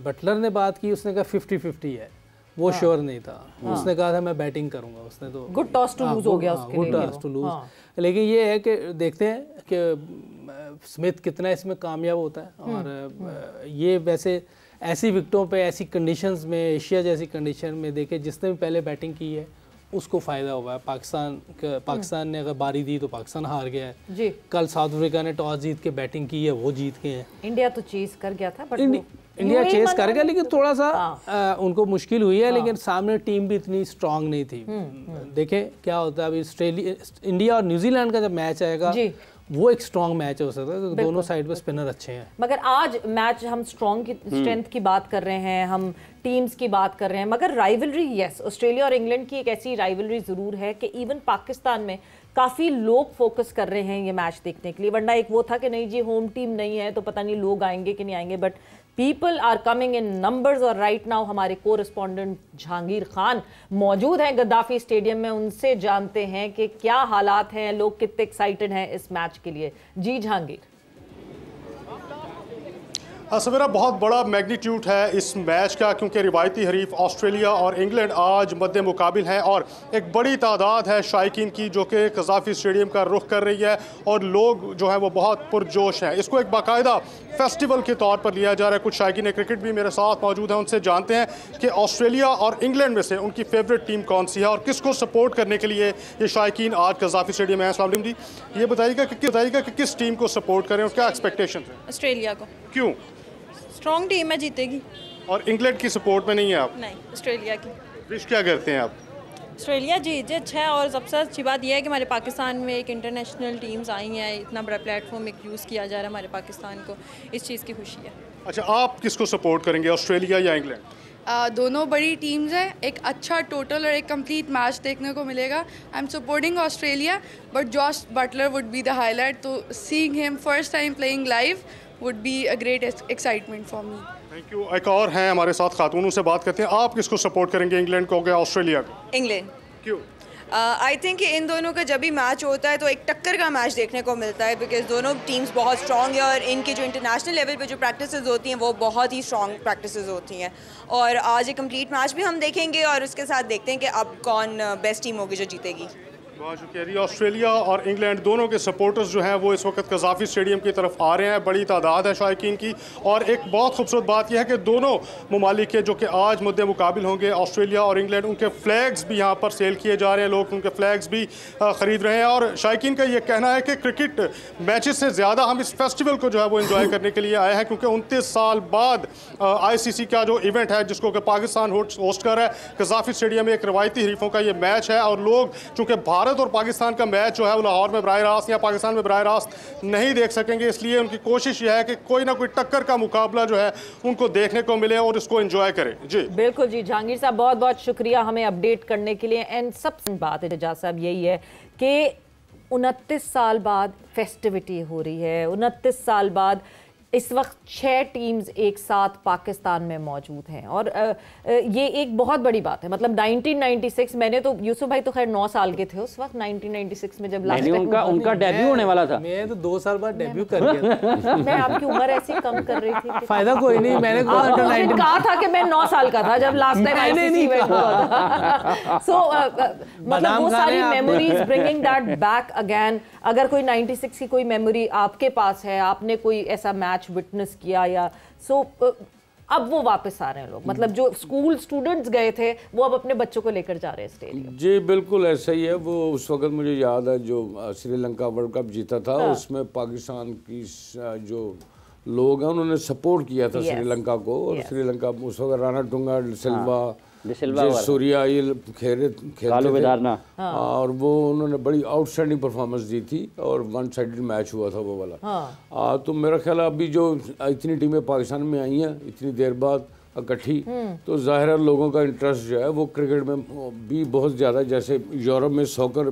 बटलर ने बात की, उसने कहा 50-50 है, वो श्योर नहीं था। उसने कहा था मैं बैटिंग करूंगा, उसने तो गुड टॉस टू लूज हो गया उसके लिए, गुड टॉस टू लूज। लेकिन ये है कि देखते हैं कि स्मिथ कितना इसमें कामयाब होता है। और ये वैसे ऐसी विकेटों पे, ऐसी कंडीशंस में, एशिया जैसी कंडीशन में देखे जिसने भी पहले बैटिंग की है उसको फ़ायदा हुआ है। पाकिस्तान ने अगर बारी दी तो पाकिस्तान हार गया है जी। कल साउथ अफ्रीका ने टॉस जीत के बैटिंग की है, वो जीत गए हैं। इंडिया तो चेस कर गया था, इंडिया चेस कर गया, लेकिन थोड़ा सा उनको मुश्किल हुई है। लेकिन सामने टीम भी इतनी स्ट्रांग नहीं थी। देखें क्या होता है अभी। इंडिया और न्यूजीलैंड का जब मैच आएगा वो एक स्ट्रॉन्ग मैच हो सकता है, तो दोनों साइड पे स्पिनर अच्छे हैं। मगर आज मैच हम स्ट्रेंथ की बात कर रहे हैं, हम टीम्स की बात कर रहे हैं, मगर राइवलरी, यस, ऑस्ट्रेलिया और इंग्लैंड की एक ऐसी राइवलरी ज़रूर है कि इवन पाकिस्तान में काफ़ी लोग फोकस कर रहे हैं ये मैच देखने के लिए। वरना एक वो था कि नहीं जी होम टीम नहीं है तो पता नहीं लोग आएंगे कि नहीं आएंगे, but people are coming in numbers. और राइट नाउ हमारे कोरेस्पॉन्डेंट जहांगीर खान मौजूद हैं गद्दाफी स्टेडियम में, उनसे जानते हैं कि क्या हालात हैं, लोग कितने एक्साइटेड हैं इस मैच के लिए। जी जहांगीर। सवेरा बहुत बड़ा मैग्नीट्यूड है इस मैच का, क्योंकि रिवायती हरीफ ऑस्ट्रेलिया और इंग्लैंड आज मद्दे मुकाबिल हैं और एक बड़ी तादाद है शायकीन की जो कि गद्दाफी स्टेडियम का रुख कर रही है और लोग जो है वो बहुत पुरजोश हैं। इसको एक बाकायदा फेस्टिवल के तौर पर लिया जा रहा है। कुछ शायकीन क्रिकेट भी मेरे साथ मौजूद हैं, उनसे जानते हैं कि ऑस्ट्रेलिया और इंग्लैंड में से उनकी फेवरेट टीम कौन सी है और किसको सपोर्ट करने के लिए ये शायकीन आज गद्दाफी स्टेडियम में है। अस्सलाम वालेकुम जी, ये बताइएगा कि किस टीम को सपोर्ट करें और क्या एक्सपेक्टेशन है? ऑस्ट्रेलिया को। क्यों? स्ट्रॉन्ग टीम है, जीतेगी। और इंग्लैंड की सपोर्ट में नहीं है आप? नहीं, ऑस्ट्रेलिया की। विश क्या करते हैं आप? ऑस्ट्रेलिया जीत अच्छा है, और सबसे अच्छी बात यह है कि हमारे पाकिस्तान में एक इंटरनेशनल टीम्स आई हैं, इतना बड़ा प्लेटफॉर्म एक यूज़ किया जा रहा है हमारे पाकिस्तान को, इस चीज़ की खुशी है। अच्छा, आप किसको सपोर्ट करेंगे, ऑस्ट्रेलिया या इंग्लैंड? दोनों बड़ी टीम्स हैं, एक अच्छा टोटल और एक कंप्लीट मैच देखने को मिलेगा। I am supporting Australia, but Jos Buttler would be the highlight, तो seeing him first time playing live would be a great excitement for me. Thank you. एक और हैं हमारे साथ खातून, से बात करते हैं। आप किसको सपोर्ट करेंगे, इंग्लैंड को या ऑस्ट्रेलिया को? इंग्लैंड। क्यों? आई थिंक कि इन दोनों का जब भी मैच होता है तो एक टक्कर का मैच देखने को मिलता है, बिकॉज दोनों टीम्स बहुत स्ट्रॉन्ग है और इनकी जो इंटरनेशनल लेवल पे जो प्रैक्टिसेस होती हैं वो बहुत ही स्ट्रॉन्ग प्रैक्टिसेस होती हैं। और आज एक कंप्लीट मैच भी हम देखेंगे और उसके साथ देखते हैं कि अब कौन बेस्ट टीम होगी जो जीतेगी। बहुत शुक्रिया। ऑस्ट्रेलिया और इंग्लैंड दोनों के सपोर्टर्स जो हैं वो इस वक्त कज़ाफ़ी स्टेडियम की तरफ आ रहे हैं, बड़ी तादाद है शायकीन की। और एक बहुत खूबसूरत बात यह है कि दोनों ममालिक के जो कि आज मुद्दे मुकाबिल होंगे, ऑस्ट्रेलिया और इंग्लैंड, उनके फ्लैग्स भी यहाँ पर सेल किए जा रहे हैं, लोग उनके फ्लैग्स भी ख़रीद रहे हैं। और शायकीन का ये कहना है कि क्रिकेट मैचेस से ज़्यादा हम इस फेस्टिवल को जो है वो इन्जॉय करने के लिए आए हैं, क्योंकि 29 साल बाद ICC का जो इवेंट है जिसको कि पाकिस्तान होस्ट कर रहा है, कज़ाफ़ी स्टेडियम में एक रवायती हरीफों का ये मैच है। और लोग चूँकि भारत और पाकिस्तान का मैच जो है वो लाहौर में बराह रास्त या पाकिस्तान में बराह रास्त नहीं देख सकेंगे, इसलिए उनकी कोशिश यह है कि कोई ना कोई टक्कर का मुकाबला जो है उनको देखने को मिले और इसको एंजॉय करें। जी बिल्कुल जी, जहांगीर साहब बहुत बहुत शुक्रिया हमें अपडेट करने के लिए। एंड सबसे बात एजाज साहब यही है कि 29 साल बाद फेस्टिविटी हो रही है, 29 साल बाद इस वक्त 6 टीम्स एक साथ पाकिस्तान में मौजूद हैं और ये एक बहुत बड़ी बात है। मतलब 1996 मैंने तो, यूसुफ भाई तो खैर 9 साल के थे उस वक्त 1996 में जब लास्ट उनका डेब्यू होने वाला था। मैं तो 2 साल बाद डेब्यू कर गया। मैं आपकी उम्र ऐसी कम कर रही थी, फायदा कोई नहीं। मैंने कहा था कि मैं 9 साल का था जब लास्ट टाइम आईसीसी इवेंट हुआ था। सो मतलब वो सारी memories, bringing that back again. अगर कोई 96 की कोई मेमोरी आपके पास है, आपने कोई ऐसा मैच विटनेस किया या अब वो वापस आ रहे हैं लोग, मतलब जो स्कूल स्टूडेंट्स गए थे वो अब अपने बच्चों को लेकर जा रहे हैं स्टेडियम। जी बिल्कुल ऐसा ही है। वो उस वक्त मुझे याद है जो श्रीलंका वर्ल्ड कप जीता था, उसमें पाकिस्तान की जो लोग हैं उन्होंने सपोर्ट किया था श्रीलंका को। और श्रीलंका उस वक्त राणा टुंगा, सिल्वा, सूर्या ये खेलते थे और वो उन्होंने बड़ी आउटस्टैंडिंग परफॉर्मेंस दी थी और वन साइडेड मैच हुआ था वो वाला। तो मेरा ख्याल है अभी जो इतनी टीमें पाकिस्तान में आई हैं इतनी देर बाद इकट्ठी, तो ज़ाहिर है लोगों का इंटरेस्ट जो है वो क्रिकेट में भी बहुत ज़्यादा, जैसे यूरोप में सॉकर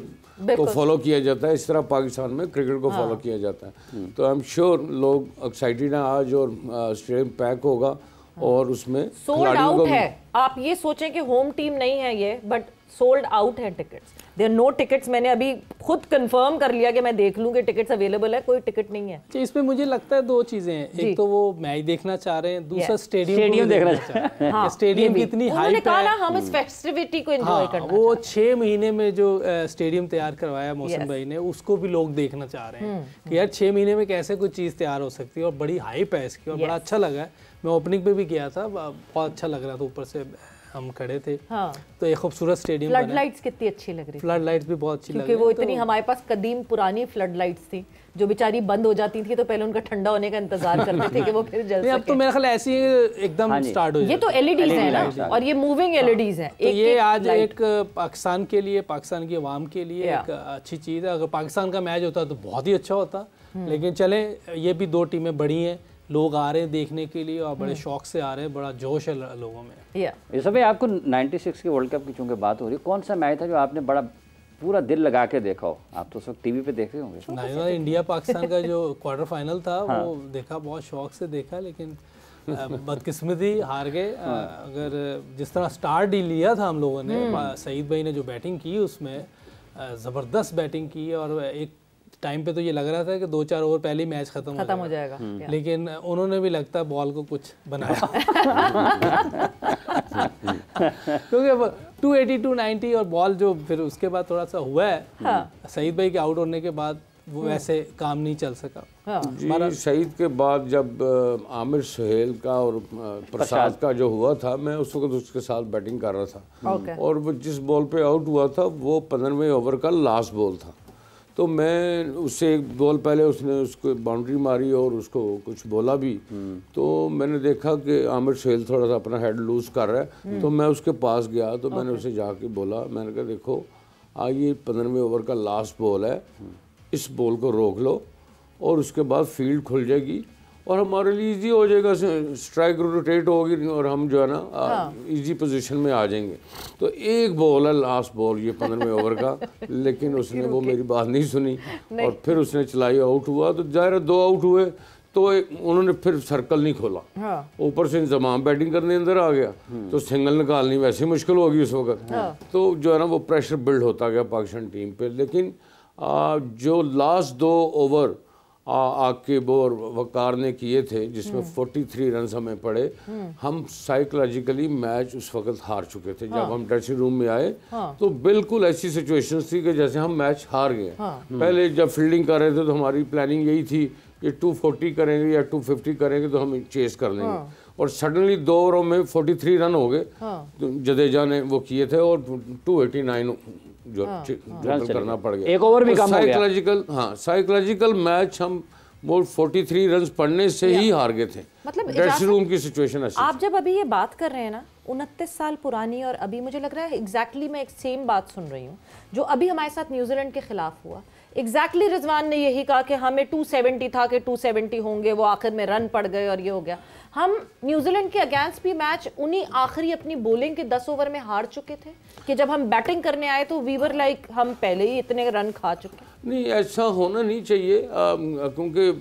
को फॉलो किया जाता है इस तरह पाकिस्तान में क्रिकेट को फॉलो किया जाता है। तो आई एम श्योर लोग एक्साइटेड हैं आज और स्टेडियम पैक होगा और उसमें सोल्ड आउट है। आप ये सोचें कि होम टीम नहीं है ये, बट सोल्ड आउट है टिकट्स। There no tickets. मैंने अभी खुद कंफर्म कर लिया कि मैं देख लूं कि टिकट्स अवेलेबल है, कोई टिकट नहीं है। इसमें मुझे लगता है 2 चीजें हैं, एक तो वो मैच देखना चाह रहे हैं, दूसरा स्टेडियम देखना चाह रहे हैं। स्टेडियम की इतनी हाइप है, कहा ना हम इस फेस्टिविटी को एंजॉय करना। वो 6 महीने में जो स्टेडियम तैयार करवाया मौसम भाई ने, उसको भी लोग देखना चाह रहे हैं कि यार 6 महीने में कैसे कोई चीज तैयार हो सकती है। और बड़ी हाइप है इसकी और बड़ा अच्छा लगा है। मैं ओपनिंग पे भी गया था, बहुत अच्छा लग रहा था, ऊपर से हम खड़े थे। तो एक खूबसूरत स्टेडियम फ्लड लाइट्स कितनी अच्छी लग रही, फ्लड लाइट्स भी बहुत अच्छी लग रही, क्योंकि वो इतनी हमारे पास कदीम पुरानी फ्लड लाइट्स थी जो बेचारी बंद हो जाती थी, तो पहले उनका ठंडा होने का इंतजार करते थे कि वो फिर जल सके। अब तो मेरा ख्याल ऐसी एकदम स्टार्ट हो जाए। ये तो LEDs है ना, और ये मूविंग LEDs हैं। तो ये आज एक पाकिस्तान के लिए, पाकिस्तान की आवाम के लिए एक अच्छी चीज़ है। अगर पाकिस्तान का मैच होता तो बहुत ही अच्छा होता, लेकिन चले ये भी 2 टीमें बड़ी हैं, लोग आ रहे हैं देखने के लिए और बड़े शौक से आ रहे हैं, बड़ा जोश है लोगों में। ये सब आपको 96 के वर्ल्ड कप की चूंकि बात हो रही है, कौन सा मैच था जो आपने बड़ा पूरा दिल लगा के देखा हो? आप तो उस वक्त टीवी पे देख रहे होंगे। इंडिया पाकिस्तान का जो क्वार्टर फाइनल था वो देखा, बहुत शौक से देखा, लेकिन बदकिस्मती हार गए। अगर जिस तरह स्टार्ट ही लिया था हम लोगों ने, सईद भाई ने जो बैटिंग की उसमें ज़बरदस्त बैटिंग की और एक टाइम पे तो ये लग रहा था कि 2-4 ओवर पहले ही मैच खत्म हो जाएगा। लेकिन उन्होंने भी लगता है बॉल को कुछ बनाया क्योंकि 280-290 और बॉल जो फिर उसके बाद थोड़ा सा हुआ है, सईद भाई के आउट होने के बाद वो वैसे काम नहीं चल सका। जी सईद के बाद जब आमिर सुहेल का और प्रसाद का जो हुआ था, मैं उस वक्त उसके साथ बैटिंग कर रहा था और वो जिस बॉल पे आउट हुआ था वो 15वें ओवर का लास्ट बॉल था। तो मैं उससे एक बॉल पहले उसने उसको बाउंड्री मारी और उसको कुछ बोला भी, तो मैंने देखा कि आमिर सुहेल थोड़ा सा अपना हेड लूज कर रहा है, तो मैं उसके पास गया, तो मैंने उसे जाके बोला, मैंने कहा देखो आज ये 15वें ओवर का लास्ट बॉल है, इस बॉल को रोक लो और उसके बाद फील्ड खुल जाएगी और हमारे लिए इजी हो जाएगा, स्ट्राइक रोटेट होगी और हम जो है ना इजी पोजीशन में आ जाएंगे। तो एक बॉल है लास्ट बॉल ये 15वें ओवर का, लेकिन उसने वो मेरी बात नहीं सुनी और फिर उसने चलाई, आउट हुआ। तो जाहिर है 2 आउट हुए तो उन्होंने फिर सर्कल नहीं खोला, ऊपर से इंतजाम बैटिंग करने अंदर आ गया, तो सिंगल निकालनी वैसे मुश्किल होगी उस वक्त। तो जो है ना वो प्रेशर बिल्ड होता गया पाकिस्तान टीम पे। लेकिन जो लास्ट 2 ओवर आकिब और वकार ने किए थे जिसमें 43 रन हमें पड़े, हम साइकोलॉजिकली मैच उस वक्त हार चुके थे। जब हम ड्रेसिंग रूम में आए तो बिल्कुल ऐसी सिचुएशंस थी कि जैसे हम मैच हार गए। पहले जब फील्डिंग कर रहे थे तो हमारी प्लानिंग यही थी कि 240 करेंगे या 250 करेंगे तो हम चेस कर लेंगे, और सडनली 2 ओवरों में 43 रन हो गए। तो जडेजा ने वो किए थे और 289 जो करना पड़ गया, एक ओवर भी कम हो गया। साइकोलॉजिकल मैच हम वो 43 रन पढ़ने से ही हार गए थे। मतलब ड्रेसिंग रूम की सिचुएशन ऐसी। आप जब अभी ये बात कर रहे हैं ना 29 साल पुरानी, और अभी मुझे लग रहा है एग्जैक्टली मैं एक सेम बात सुन रही हूँ जो अभी हमारे साथ न्यूजीलैंड के खिलाफ हुआ। एग्जैक्टली रिजवान ने यही कहा कि हमें 270 था कि 270 होंगे, वो आखिर में रन पड़ गए और ये हो गया। हम न्यूजीलैंड के अगेंस्ट भी मैच उन्हीं आखिरी अपनी बॉलिंग के 10 ओवर में हार चुके थे कि जब हम बैटिंग करने आए तो वी वर लाइक हम पहले ही इतने रन खा चुके। नहीं, ऐसा होना नहीं चाहिए, क्योंकि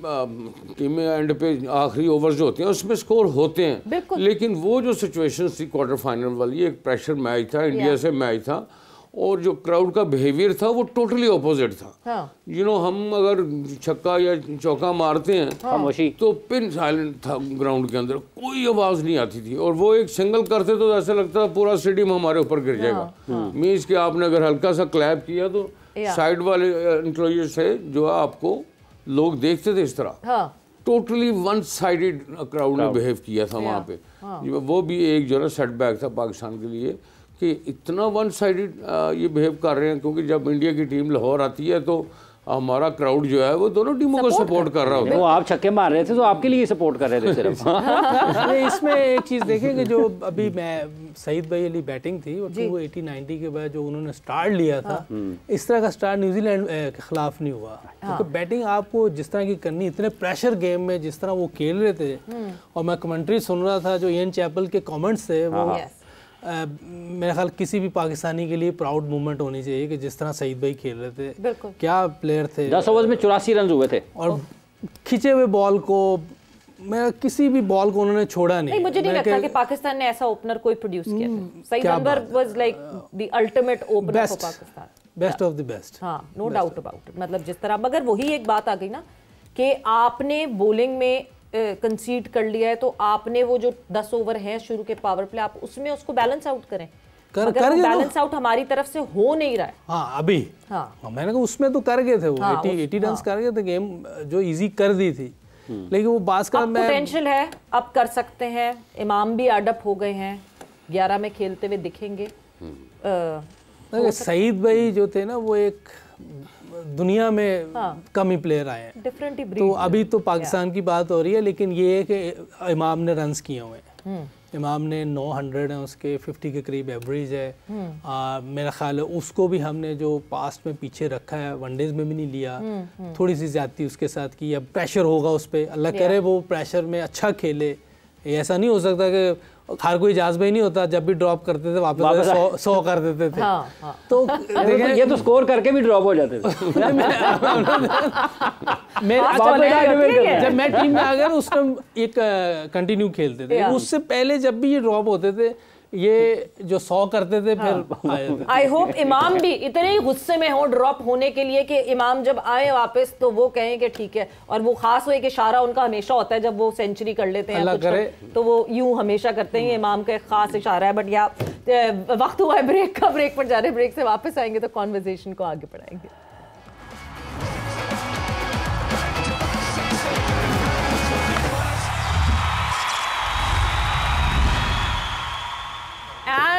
टीमें एंड पे आखिरी ओवर जो होते हैं उसमें स्कोर होते हैं, लेकिन वो जो सिचुएशन थी क्वार्टर फाइनल वाली, एक प्रेशर मैच था, इंडिया से मैच था, और जो क्राउड का बिहेवियर था वो टोटली ऑपोजिट था। यू नो, हम अगर छक्का या चौका मारते हैं तो पिन साइलेंट था ग्राउंड के अंदर, कोई आवाज़ नहीं आती थी, और वो एक सिंगल करते तो ऐसा लगता था पूरा स्टेडियम हमारे ऊपर गिर जाएगा। मीन्स कि आपने अगर हल्का सा क्लैप किया तो साइड वाले एम्प्लॉय से जो है आपको लोग देखते थे इस तरह। टोटली वन साइडेड क्राउड ने बिहेव किया था वहाँ पे। वो भी एक जो है सेटबैक था पाकिस्तान के लिए कि इतना वन साइडेड ये बिहेव कर रहे हैं, क्योंकि जब इंडिया की टीम लाहौर आती है तो हमारा क्राउड जो है वो दोनों टीमों को सपोर्ट कर रहा होता है। वो आप छक्के मार रहे थे तो आपके लिए सपोर्ट कर रहे थे सिर्फ। इसमें एक चीज़ देखें कि जो अभी मैं सईद भाई अली बैटिंग थी और 280-90 के बाद जो उन्होंने स्टार्ट लिया था, इस तरह का स्टार्ट न्यूजीलैंड के खिलाफ नहीं हुआ, क्योंकि बैटिंग आपको जिस तरह की करनी, इतने प्रेशर गेम में जिस तरह वो खेल रहे थे, और मैं कमेंट्री सुन रहा था जो इयन चैपल के कमेंट्स थे, वो मेरे ख्याल किसी भी पाकिस्तानी के लिए प्राउड मोमेंट होनी चाहिए कि जिस तरह सईद भाई खेल रहे थे, क्या प्लेयर थे। 10 ओवर में 84 रन हुए थे, और खिंचे हुए बॉल को, मैं किसी भी बॉल को उन्होंने छोड़ा नहीं। मुझे नहीं लगता कि पाकिस्तान ने ऐसा ओपनर कोई प्रोड्यूस किया था। Saeed Anwar was like the ultimate opener for Pakistan, best of the best. हाँ, नो डाउट अबाउट इट। मतलब जिस तरह, मगर वही एक बात आ गई ना कि आपने बॉलिंग में कंसीड कर लिया है, तो आपने वो जो 10 ओवर हैं शुरू के पावर प्ले, आप उसमें उसको बैलेंस आउट करें। अगर बैलेंस आउट हमारी तरफ से हो नहीं रहा है। हाँ, अभी मैंने कहा उसमें तो कर गए थे वो 80 रन कर गए थे, गेम जो इजी कर दी थी, लेकिन वो बात का पोटेंशियल है, अब कर सकते हैं। इमाम भी अडप हो गए हैं, 11 में खेलते हुए दिखेंगे। सईद भाई जो थे ना, वो एक दुनिया में कम ही प्लेयर आए हैं, डिफरेंट ही ब्रीड। तो अभी तो पाकिस्तान की बात हो रही है, लेकिन ये है कि इमाम ने रन्स किए हुए हैं। इमाम ने 900 है, उसके 50 के करीब एवरेज है। मेरा ख्याल है उसको भी हमने जो पास्ट में पीछे रखा है, वनडेज में भी नहीं लिया, थोड़ी सी ज्यादती उसके साथ की। अब प्रेशर होगा उस पर, अल्लाह करे वो प्रेशर में अच्छा खेले। ऐसा नहीं हो सकता कि हर कोई इजाज़ भाई नहीं होता, जब भी ड्रॉप करते थे वापस 100 कर देते थे। तो ये तो स्कोर करके भी ड्रॉप हो जाते थे। जब मैं टीम में आ गया उस टाइम एक कंटिन्यू खेलते थे, उससे पहले जब भी ये ड्रॉप होते थे, ये जो 100 करते थे फिर आई होप इमाम भी इतने ही गुस्से में हो ड्रॉप होने के लिए कि इमाम जब आए वापस तो वो कहें कि ठीक है। और वो खास हो एक इशारा उनका हमेशा होता है जब वो सेंचुरी कर लेते हैं कुछ तो वो यूं हमेशा करते हैं। इमाम का एक खास इशारा है। बट या वक्त हुआ है ब्रेक का, ब्रेक पर जा रहे हैं। ब्रेक से वापस आएंगे तो कॉन्वर्सेशन को आगे बढ़ाएंगे।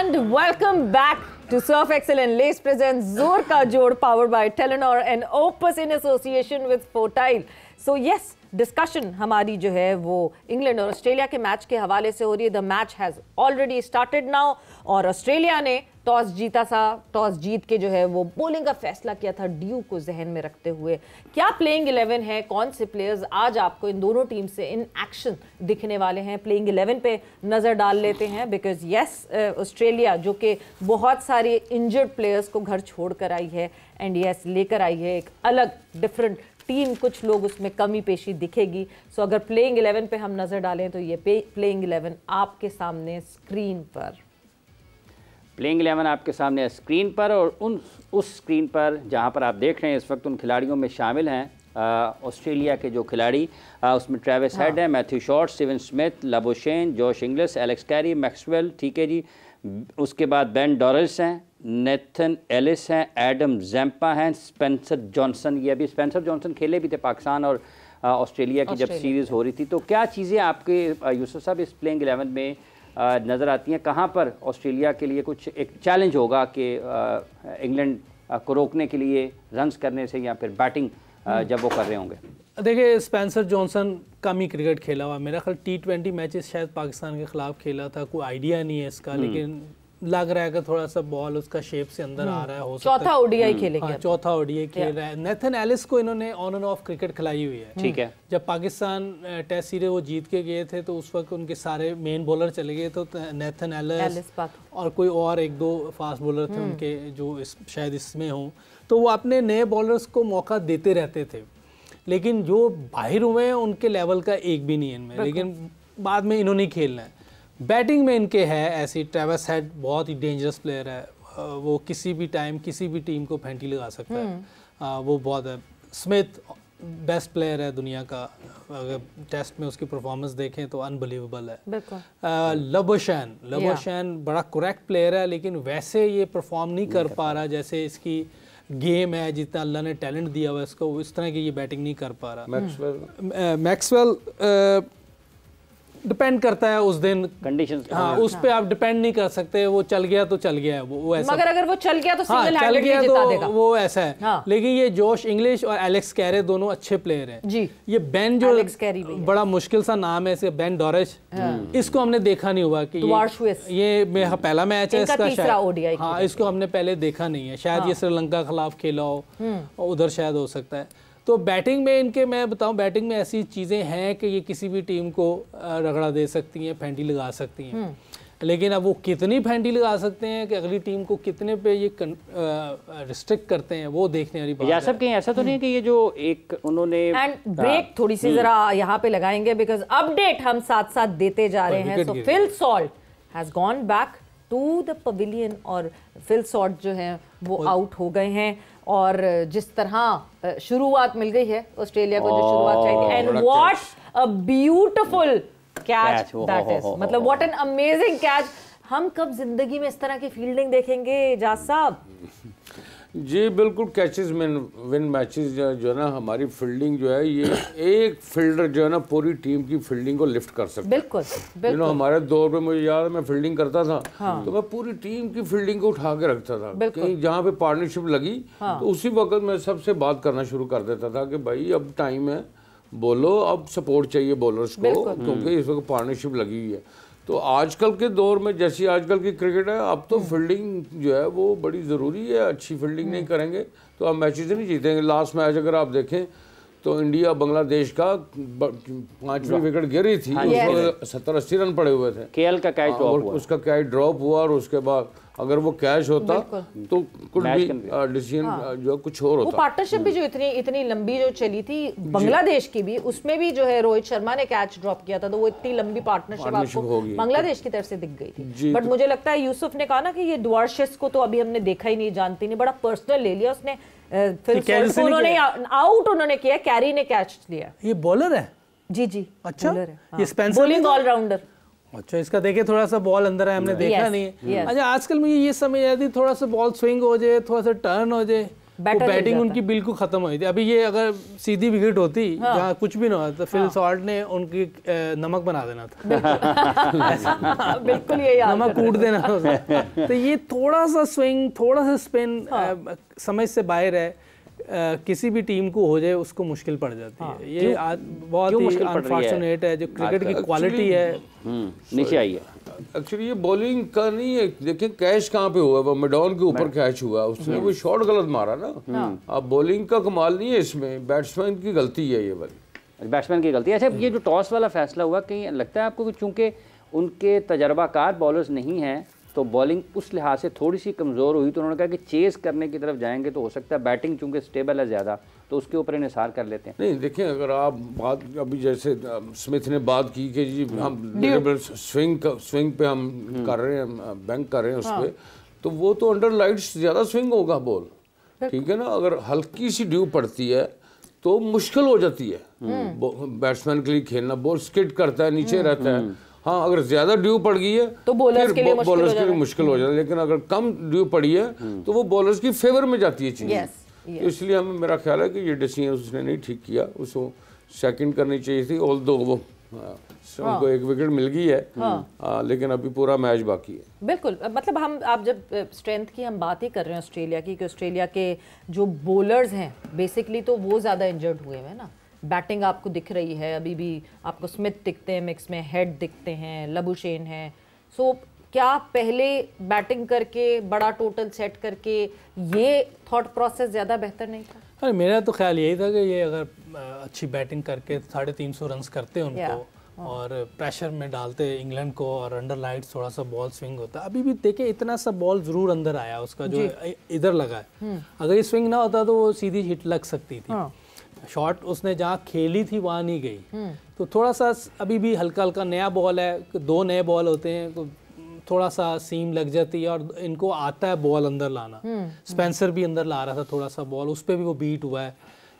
And welcome back to Surf Excel and Lace presents Zor Ka Jod, powered by Telenor and Opus in association with Fortile. So yes, discussion हमारी जो है वो इंग्लैंड और ऑस्ट्रेलिया के मैच के हवाले से हो रही है. The match has already started now और ऑस्ट्रेलिया ने टॉस जीता था. टॉस जीत के जो है वो बॉलिंग का फैसला किया था ड्यू को जहन में रखते हुए. क्या प्लेइंग 11 है, कौन से प्लेयर्स आज आपको इन दोनों टीम से इन एक्शन दिखने वाले हैं, प्लेइंग 11 पे नज़र डाल लेते हैं. बिकॉज येस, ऑस्ट्रेलिया जो कि बहुत सारे इंजर्ड प्लेयर्स को घर छोड़ कर आई है एंड येस लेकर आई है एक अलग डिफरेंट टीम. कुछ लोग उसमें कमी पेशी दिखेगी. सो अगर प्लेइंग 11 पे हम नज़र डालें तो ये प्लेइंग 11 आपके सामने स्क्रीन पर. प्लेइंग 11 आपके सामने स्क्रीन पर, और उस स्क्रीन पर जहां पर आप देख रहे हैं इस वक्त उन खिलाड़ियों में शामिल हैं ऑस्ट्रेलिया के जो खिलाड़ी, उसमें ट्रेविस हेड है, Matthew Short, Steven Smith, Labuschagne, Josh Inglis, Alex Carey, Maxwell, ठीक है जी. उसके बाद बेन डॉरेल्स हैं, नेथन एलिस हैं, एडम जैम्पा हैं, स्पेंसर जॉनसन. ये अभी स्पेंसर जॉनसन खेले भी थे पाकिस्तान और ऑस्ट्रेलिया की जब सीरीज़ हो रही थी. तो क्या चीज़ें आपके यूसुफ साहब इस प्लेइंग 11 में नज़र आती हैं? कहाँ पर ऑस्ट्रेलिया के लिए कुछ एक चैलेंज होगा कि इंग्लैंड को रोकने के लिए रन्स करने से, या फिर बैटिंग जब वो कर रहे होंगे? देखिए, स्पेंसर जॉनसन कम ही क्रिकेट खेला हुआ. मेरा ख्याल T20 मैचेस शायद पाकिस्तान के खिलाफ खेला था. कोई आइडिया नहीं है इसका, लेकिन लग रहा है कि थोड़ा सा बॉल उसका शेप से अंदर आ रहा है. हो सकता है चौथा ओडीआई खेलेंगे. हाँ, चौथा ओडीआई खेल रहा है. नेथन एलिस को इन्होंने ऑन एंड ऑफ क्रिकेट खिलाई हुई है. ठीक है. जब पाकिस्तान टेस्ट सीरीज वो जीत के गए थे तो उस वक्त उनके सारे मेन बॉलर चले गए. तो नेथन एलिस और कोई और एक दो फास्ट बॉलर थे उनके जो शायद इसमें हों, तो वो अपने नए बॉलर्स को मौका देते रहते थे. लेकिन जो बाहर हुए हैं उनके लेवल का एक भी नहीं है इनमें. लेकिन बाद में इन्होंने खेलना है. बैटिंग में इनके है ऐसी, ट्रेविस हेड बहुत ही डेंजरस प्लेयर है. वो किसी भी टाइम किसी भी टीम को फेंटी लगा सकता है. वो बहुत है. स्मिथ बेस्ट प्लेयर है दुनिया का. अगर टेस्ट में उसकी परफॉर्मेंस देखें तो अनबिलीवेबल है. लबोशेन बड़ा करेक्ट प्लेयर है, लेकिन वैसे ये परफॉर्म नहीं कर पा रहा जैसे इसकी गेम है. जितना अल्लाह ने टैलेंट दिया हुआ इसको, इस तरह की ये बैटिंग नहीं कर पा रहा. मैक्सवेल डिपेंड करता है उस दिन कंडीशंस. हाँ, उस पे आप डिपेंड नहीं कर सकते. वो चल गया तो चल गया है. वो ऐसा, मगर अगर वो चल गया तो सिंगल हैंडेडली जिता देगा. वो ऐसा है. हाँ. लेकिन ये जोश इंग्लिश और एलेक्स कैरे दोनों अच्छे प्लेयर हैं जी. ये बेन जो बड़ा मुश्किल सा नाम है इसका, बेन डॉरेश, इसको हमने देखा नहीं हुआ कि ये पहला मैच है इसका शायद. हाँ, इसको हमने पहले देखा नहीं है. शायद ये श्रीलंका खिलाफ खेला हो, उधर शायद हो सकता है. तो बैटिंग में इनके, मैं बताऊं, बैटिंग में ऐसी चीज़ें हैं कि ये किसी भी टीम को रगड़ा दे सकती हैं, फेंटी लगा सकती हैं. लेकिन अब वो कितनी फेंटी लगा सकते हैं कि अगली टीम को कितने पे ये रिस्ट्रिक्ट करते हैं, वो देखने वाली बात है. सब कहीं ऐसा तो नहीं कि ये जो एक उन्होंने एंड ब्रेक थोड़ी सी जरा यहाँ पे लगाएंगे, बिकॉज अपडेट हम साथ साथ देते जा रहे हैं. So Phil Salt has gone back to the pavilion और फिल सॉल्ट जो है वो आउट हो गए हैं. और जिस तरह शुरुआत मिल गई है ऑस्ट्रेलिया को, जो शुरुआत चाहिए, and what a beautiful catch that is. मतलब व्हाट एन अमेजिंग कैच. हम कब जिंदगी में इस तरह की फील्डिंग देखेंगे जाज साहब? जी बिल्कुल. कैचेस विन मैचेस जो है ना, हमारी फील्डिंग जो है, ये एक फील्डर जो है ना पूरी टीम की फील्डिंग को लिफ्ट कर सकता है. बिल्कुल. हमारे दौर में मुझे याद है, मैं फील्डिंग करता था. हाँ. तो मैं पूरी टीम की फील्डिंग को उठा के रखता था. कहीं जहाँ पे पार्टनरशिप लगी, हाँ. तो उसी वक्त मैं सबसे बात करना शुरू कर देता था कि भाई अब टाइम है, बोलो, अब सपोर्ट चाहिए बॉलर्स को, क्योंकि इस वक्त पार्टनरशिप लगी हुई है. तो आजकल के दौर में जैसी आजकल की क्रिकेट है, अब तो फील्डिंग जो है वो बड़ी ज़रूरी है. अच्छी फील्डिंग नहीं करेंगे तो आप मैचेस नहीं जीतेंगे. लास्ट मैच अगर आप देखें तो इंडिया बांग्लादेश का 5वीं विकेट गिरी थी, उसमें 70-80 रन पड़े हुए थे. केएल का कैच ड्रॉप हुआ, उसका कैच ड्रॉप हुआ, और उसके बाद अगर वो कैच होता तो कुछ भी डिसीजन जो कुछ और होता. वो पार्टनरशिप भी जो इतनी लंबी जो चली थी बांग्लादेश की भी, उसमें भी जो है रोहित शर्मा ने कैच ड्रॉप किया था, तो वो इतनी लंबी पार्टनरशिप आपको बांग्लादेश की तरफ से दिख गई थी. बट मुझे लगता है यूसुफ ने कहा ना कि ये डुआर्शेस को तो अभी हमने देखा ही नहीं, जानती नहीं, बड़ा पर्सनल ले लिया उसने. फिर उन्होंने आउट उन्होंने किया, कैरी ने कैच लिया. ये बॉलर है जी जी. अच्छा, ये स्पेंसर बॉलिंग ऑलराउंडर. अच्छा, इसका देखिए थोड़ा सा बॉल अंदर है, हमने देखा नहीं है. अच्छा, आजकल मुझे ये समझ आती, थोड़ा सा बॉल स्विंग हो जाए, थोड़ा सा टर्न हो जाए, बैटिंग उनकी बिल्कुल खत्म हुई थी। अभी ये अगर सीधी विकेट होती जहाँ कुछ भी ना होता तो फिल सॉल्ट ने उनकी नमक बना देना था। बिल्कुल ये नमक कूट देना था। तो ये थोड़ा सा स्विंग, थोड़ा सा स्पिन समझ से बाहर है। किसी भी टीम को हो जाए उसको मुश्किल पड़ जाती है। ये बहुत ही अनफॉर्चुनेट है। जो क्रिकेट की क्वालिटी है नीचे आई है। एक्चुअली ये बॉलिंग का नहीं है। देखिए कैच कहाँ पे हुआ, वो मैडॉन के ऊपर कैच हुआ, उसने वो शॉट गलत मारा ना। अब बॉलिंग का कमाल नहीं है इसमें, बैट्समैन की गलती है ये वाली, बैट्समैन की गलती है। अच्छा, ये जो टॉस वाला फैसला हुआ, कहीं लगता है आपको कि चूंकि उनके तजर्बाकार बॉलर्स नहीं हैं तो बॉलिंग उस लिहाज से थोड़ी सी कमज़ोर हुई, तो उन्होंने कहा कि चेज़ करने की तरफ जाएंगे तो हो सकता है बैटिंग चूंकि स्टेबल है ज़्यादा तो उसके ऊपर इन्हिसार कर लेते हैं। नहीं देखिए, अगर आप बात अभी जैसे स्मिथ ने बात की कि जी हम स्विंग पे हम कर रहे हैं, बैंक कर रहे हैं उस पर, तो वो तो अंडर लाइट्स ज़्यादा स्विंग होगा बॉल, ठीक है ना। अगर हल्की सी ड्यू पड़ती है तो मुश्किल हो जाती है बैट्समैन के लिए खेलना, बॉल स्किड करता है, नीचे रहता है। हाँ, अगर ज्यादा ड्यू पड़ गई है तो बॉलर्स के लिए मुश्किल हो जाता है, लेकिन अगर कम ड्यू पड़ी है तो वो बॉलर्स की फेवर में जाती है चीज़। तो इसलिए हमें, मेरा ख्याल है कि ये डिसीजन उसने नहीं ठीक किया, उसको सेकंड करनी चाहिए थी। ऑल्दो वो उनको एक विकेट मिल गई है, लेकिन अभी पूरा मैच बाकी है। बिल्कुल, मतलब आप जब स्ट्रेंथ की हम बात ही कर रहे हैं ऑस्ट्रेलिया की, कि ऑस्ट्रेलिया के जो बॉलर्स हैं बेसिकली तो वो ज़्यादा इंजर्ड हुए हैं ना। बैटिंग आपको दिख रही है, अभी भी आपको स्मिथ दिखते हैं मिक्स में, हेड दिखते हैं, लबुशेन है। सो क्या पहले बैटिंग करके बड़ा टोटल सेट करके ये थॉट प्रोसेस ज़्यादा बेहतर नहीं था? अरे मेरा तो ख्याल यही था कि ये अगर अच्छी बैटिंग करके 350 रन करते उनको और प्रेशर में डालते इंग्लैंड को और अंडर लाइट्स थोड़ा सा बॉल स्विंग होता। अभी भी देखे इतना सा बॉल ज़रूर अंदर आया उसका जो इधर लगा है। अगर ये स्विंग ना होता तो वो सीधी हिट लग सकती थी। शॉट उसने जहाँ खेली थी वहाँ नहीं गई। तो थोड़ा सा अभी भी हल्का हल्का नया बॉल है, 2 नए बॉल होते हैं तो थोड़ा सा सीम लग जाती है और इनको आता है बॉल अंदर लाना। स्पेंसर भी अंदर ला रहा था थोड़ा सा बॉल, उस पर भी वो बीट हुआ है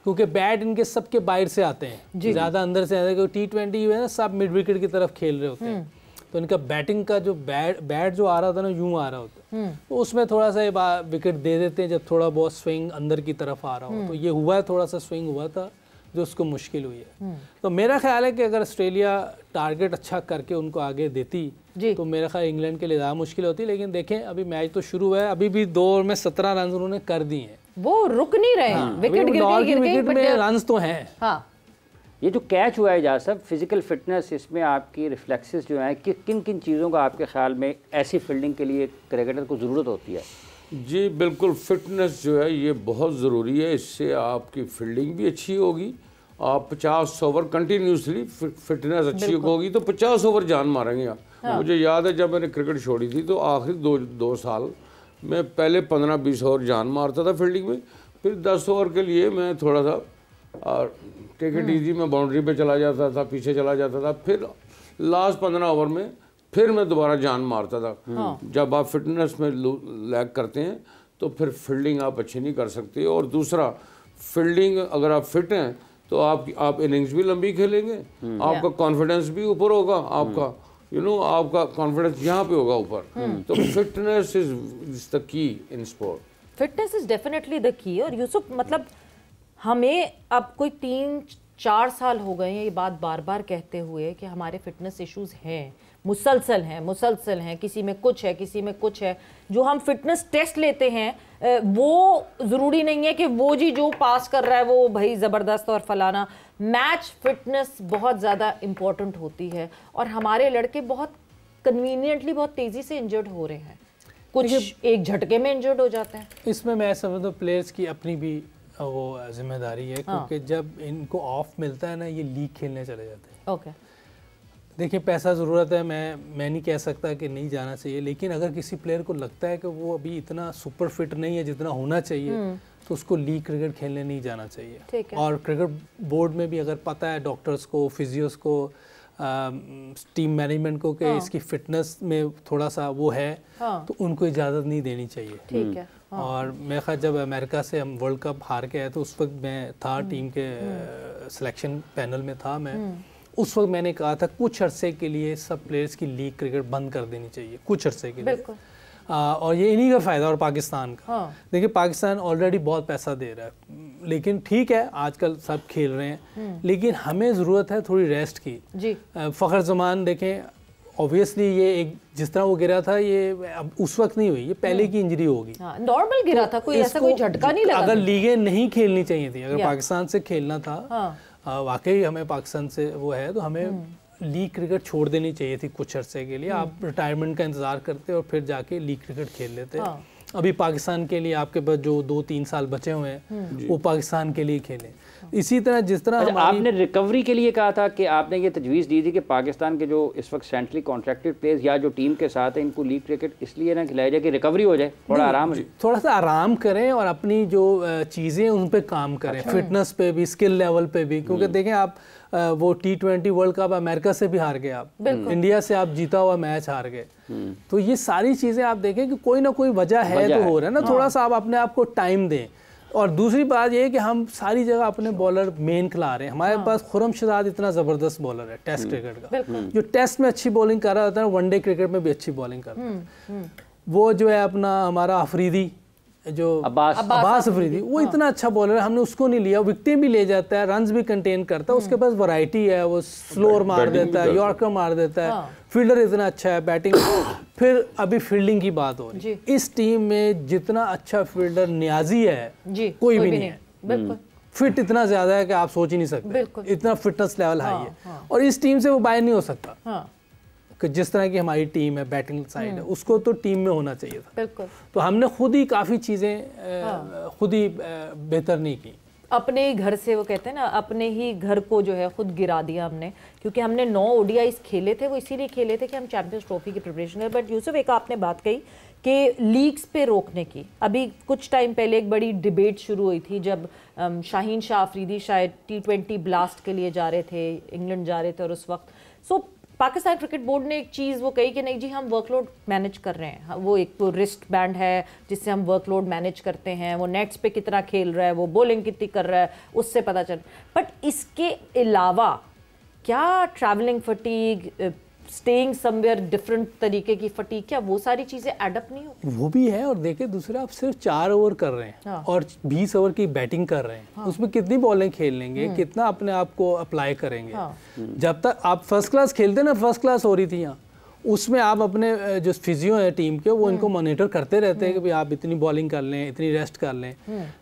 क्योंकि बैट इनके सबके बाहर से आते हैं, ज़्यादा अंदर से आते हैं। T20 है ना, सब मिड विकेट की तरफ खेल रहे होते हैं, तो इनका बैटिंग का जो बैट जो आ रहा था ना यूं आ रहा होता, तो उसमें थोड़ा सा विकेट दे देते हैं जब थोड़ा बहुत स्विंग अंदर की तरफ आ रहा हो। तो ये हुआ है, थोड़ा सा स्विंग हुआ था जो उसको मुश्किल हुई है। तो मेरा ख्याल है कि अगर ऑस्ट्रेलिया टारगेट अच्छा करके उनको आगे देती तो मेरा ख्याल इंग्लैंड के लिए ज़्यादा मुश्किल होती। लेकिन देखें अभी मैच तो शुरू हुआ है, अभी भी 2 ओवर में 17 रन उन्होंने कर दिए हैं, वो रुक नहीं रहे हैं। विकेट में रन तो हैं। ये जो कैच हुआ है एजाज साहब, फिजिकल फिटनेस, इसमें आपकी रिफ्लेक्सेस जो हैं कि किन किन चीज़ों का आपके ख्याल में ऐसी फील्डिंग के लिए क्रिकेटर को ज़रूरत होती है? जी बिल्कुल, फिटनेस जो है ये बहुत ज़रूरी है। इससे आपकी फील्डिंग भी अच्छी होगी। आप 50 ओवर कंटिन्यूसली फिटनेस अच्छी होगी तो 50 ओवर जान मारेंगे आप। मुझे याद है जब मैंने क्रिकेट छोड़ी थी तो आखिरी 2 साल मैं पहले 15-20 ओवर जान मारता था फील्डिंग में, फिर 10 ओवर के लिए मैं थोड़ा सा टेक इट ईजी में बाउंड्री पे चला जाता था, पीछे चला जाता था, फिर लास्ट 15 ओवर में फिर मैं दोबारा जान मारता था। जब आप फिटनेस में लैग करते हैं तो फिर फील्डिंग आप अच्छी नहीं कर सकते। और दूसरा, फील्डिंग अगर आप फिट हैं तो आप इनिंग्स भी लंबी खेलेंगे, आपका कॉन्फिडेंस भी ऊपर होगा, आपका आपका कॉन्फिडेंस यहाँ पे होगा ऊपर। तो fitness is the key in sport. Fitness is definitely the key. और यूसुफ, मतलब हमें अब कोई 3-4 साल हो गए हैं ये बात बार बार कहते हुए कि हमारे फिटनेस इश्यूज हैं, मुसलसल हैं, किसी में कुछ है, किसी में कुछ है। जो हम फिटनेस टेस्ट लेते हैं वो ज़रूरी नहीं है कि वो जी जो पास कर रहा है वो भाई ज़बरदस्त और फलाना। मैच फिटनेस बहुत ज़्यादा इम्पोर्टेंट होती है और हमारे लड़के बहुत कन्वीनियंटली बहुत तेज़ी से इंजर्ड हो रहे हैं, कुछ एक झटके में इंजर्ड हो जाते हैं। इसमें मैं समझता हूँ प्लेयर्स की अपनी भी वो जिम्मेदारी है, क्योंकि जब इनको ऑफ मिलता है ना ये लीग खेलने चले जाते हैं। ओके, देखिए पैसा ज़रूरत है, मैं नहीं कह सकता कि नहीं जाना चाहिए, लेकिन अगर किसी प्लेयर को लगता है कि वो अभी इतना सुपर फिट नहीं है जितना होना चाहिए तो उसको लीग क्रिकेट खेलने नहीं जाना चाहिए। और क्रिकेट बोर्ड में भी अगर पता है डॉक्टर्स को, फिजियोस को, टीम मैनेजमेंट को कि इसकी फिटनेस में थोड़ा सा वो है तो उनको इजाज़त नहीं देनी चाहिए। ठीक है। और मेरे ख्याल जब अमेरिका से हम वर्ल्ड कप हार के आए तो उस वक्त मैं था टीम के सिलेक्शन पैनल में था मैं, उस वक्त मैंने कहा था कुछ अरसे के लिए सब प्लेयर्स की लीग क्रिकेट बंद कर देनी चाहिए, कुछ अरसे के लिए। और ये इन्हीं का फ़ायदा और पाकिस्तान का। देखिए पाकिस्तान ऑलरेडी बहुत पैसा दे रहा है, लेकिन ठीक है आजकल सब खेल रहे हैं, लेकिन हमें ज़रूरत है थोड़ी रेस्ट की जी। फ़खर जमान देखें, ऑब्वियसली ये एक जिस तरह वो गिरा था ये अब उस वक्त नहीं हुई, ये पहले की इंजरी होगी, नॉर्मल गिरा था, कोई ऐसा कोई झटका नहीं लगा। अगर लीगें नहीं खेलनी चाहिए थी, अगर पाकिस्तान से खेलना था, वाकई हमें पाकिस्तान से वो है तो हमें लीग क्रिकेट छोड़ देनी चाहिए थी कुछ अरसे के लिए। आप रिटायरमेंट का इंतजार करते और फिर जाके लीग क्रिकेट खेल लेते। अभी पाकिस्तान के लिए आपके पास जो 2-3 साल बचे हुए हैं वो पाकिस्तान के लिए खेलें। इसी तरह जिस तरह आपने रिकवरी के लिए कहा था कि आपने ये तजवीज़ दी थी कि पाकिस्तान के जो इस वक्त सेंट्रली कॉन्ट्रैक्टेड प्लेयर्स या जो टीम के साथ है इनको लीग क्रिकेट इसलिए ना खिलाया जाए कि रिकवरी हो जाए, थोड़ा सा आराम करें और अपनी जो चीज़ें उन पर काम करें, फिटनेस पे भी, स्किल लेवल पे भी। क्योंकि देखें आप वो T20 वर्ल्ड कप अमेरिका से भी हार गए, आप इंडिया से आप जीता हुआ मैच हार गए। तो ये सारी चीज़ें आप देखें कि कोई ना कोई वजह है तो हो रहा है ना, थोड़ा सा आप अपने आप को टाइम दें। और दूसरी बात ये है कि हम सारी जगह अपने बॉलर मेन खिला रहे हैं। हमारे पास खुर्रम शहजाद इतना ज़बरदस्त बॉलर है टेस्ट क्रिकेट का, जो टेस्ट में अच्छी बॉलिंग कर रहा होता है, वनडे क्रिकेट में भी अच्छी बॉलिंग कर रहा है। वो जो है अपना हमारा अफरीदी जो अब्बास अफरीदी, वो इतना अच्छा बॉलर है, हमने उसको नहीं लिया। विकेटें भी ले जाता है, रन्स भी कंटेन करता है, उसके पास वैरायटी है, वो स्लोअर मार देता है, यॉर्कर मार देता है, फील्डर इतना अच्छा है, बैटिंग। फिर अभी फील्डिंग की बात हो रही है, इस टीम में जितना अच्छा फील्डर नियाजी है कोई भी नहीं है। फिट इतना ज्यादा है कि आप सोच ही नहीं सकते, इतना फिटनेस लेवल हाई है, और इस टीम से वो बाहर नहीं हो सकता। कि जिस तरह की हमारी टीम है, बैटिंग साइड है, उसको तो टीम में होना चाहिए था। बिल्कुल। तो हमने खुद ही काफ़ी चीज़ें खुद ही बेहतर नहीं की। अपने ही घर से, वो कहते हैं ना, अपने ही घर को जो है खुद गिरा दिया हमने, क्योंकि हमने 9 ODIs खेले थे, वो इसीलिए खेले थे कि हम चैंपियंस ट्रॉफी की प्रिपरेशन करें। बट यूसुफ, एक आपने बात कही कि लीग्स पे रोकने की, अभी कुछ टाइम पहले एक बड़ी डिबेट शुरू हुई थी जब शाहीन शाह अफरीदी शायद T20 ब्लास्ट के लिए जा रहे थे, इंग्लैंड जा रहे थे, और उस वक्त पाकिस्तान क्रिकेट बोर्ड ने एक चीज़ वो कही कि नहीं जी, हम वर्कलोड मैनेज कर रहे हैं। वो एक तो रिस्ट बैंड है जिससे हम वर्कलोड मैनेज करते हैं, वो नेट्स पे कितना खेल रहा है, वो बॉलिंग कितनी कर रहा है, उससे पता चल। बट इसके अलावा क्या travelling fatigue, staying somewhere different तरीके की फटीग, क्या वो सारी चीज़ें एडअप नहीं होती? वो भी है। और देखिए दूसरा, आप सिर्फ 4 ओवर कर रहे हैं और 20 ओवर की बैटिंग कर रहे हैं, उसमें कितनी बॉलिंग खेल लेंगे, कितना अपने आप को अप्लाई करेंगे। जब तक आप फर्स्ट क्लास खेलते ना, फर्स्ट क्लास हो रही थी यहाँ, उसमें आप अपने जो फिजियो है टीम के, वो इनको मॉनिटर करते रहते हैं कि भाई आप इतनी बॉलिंग कर लें, इतनी रेस्ट कर लें।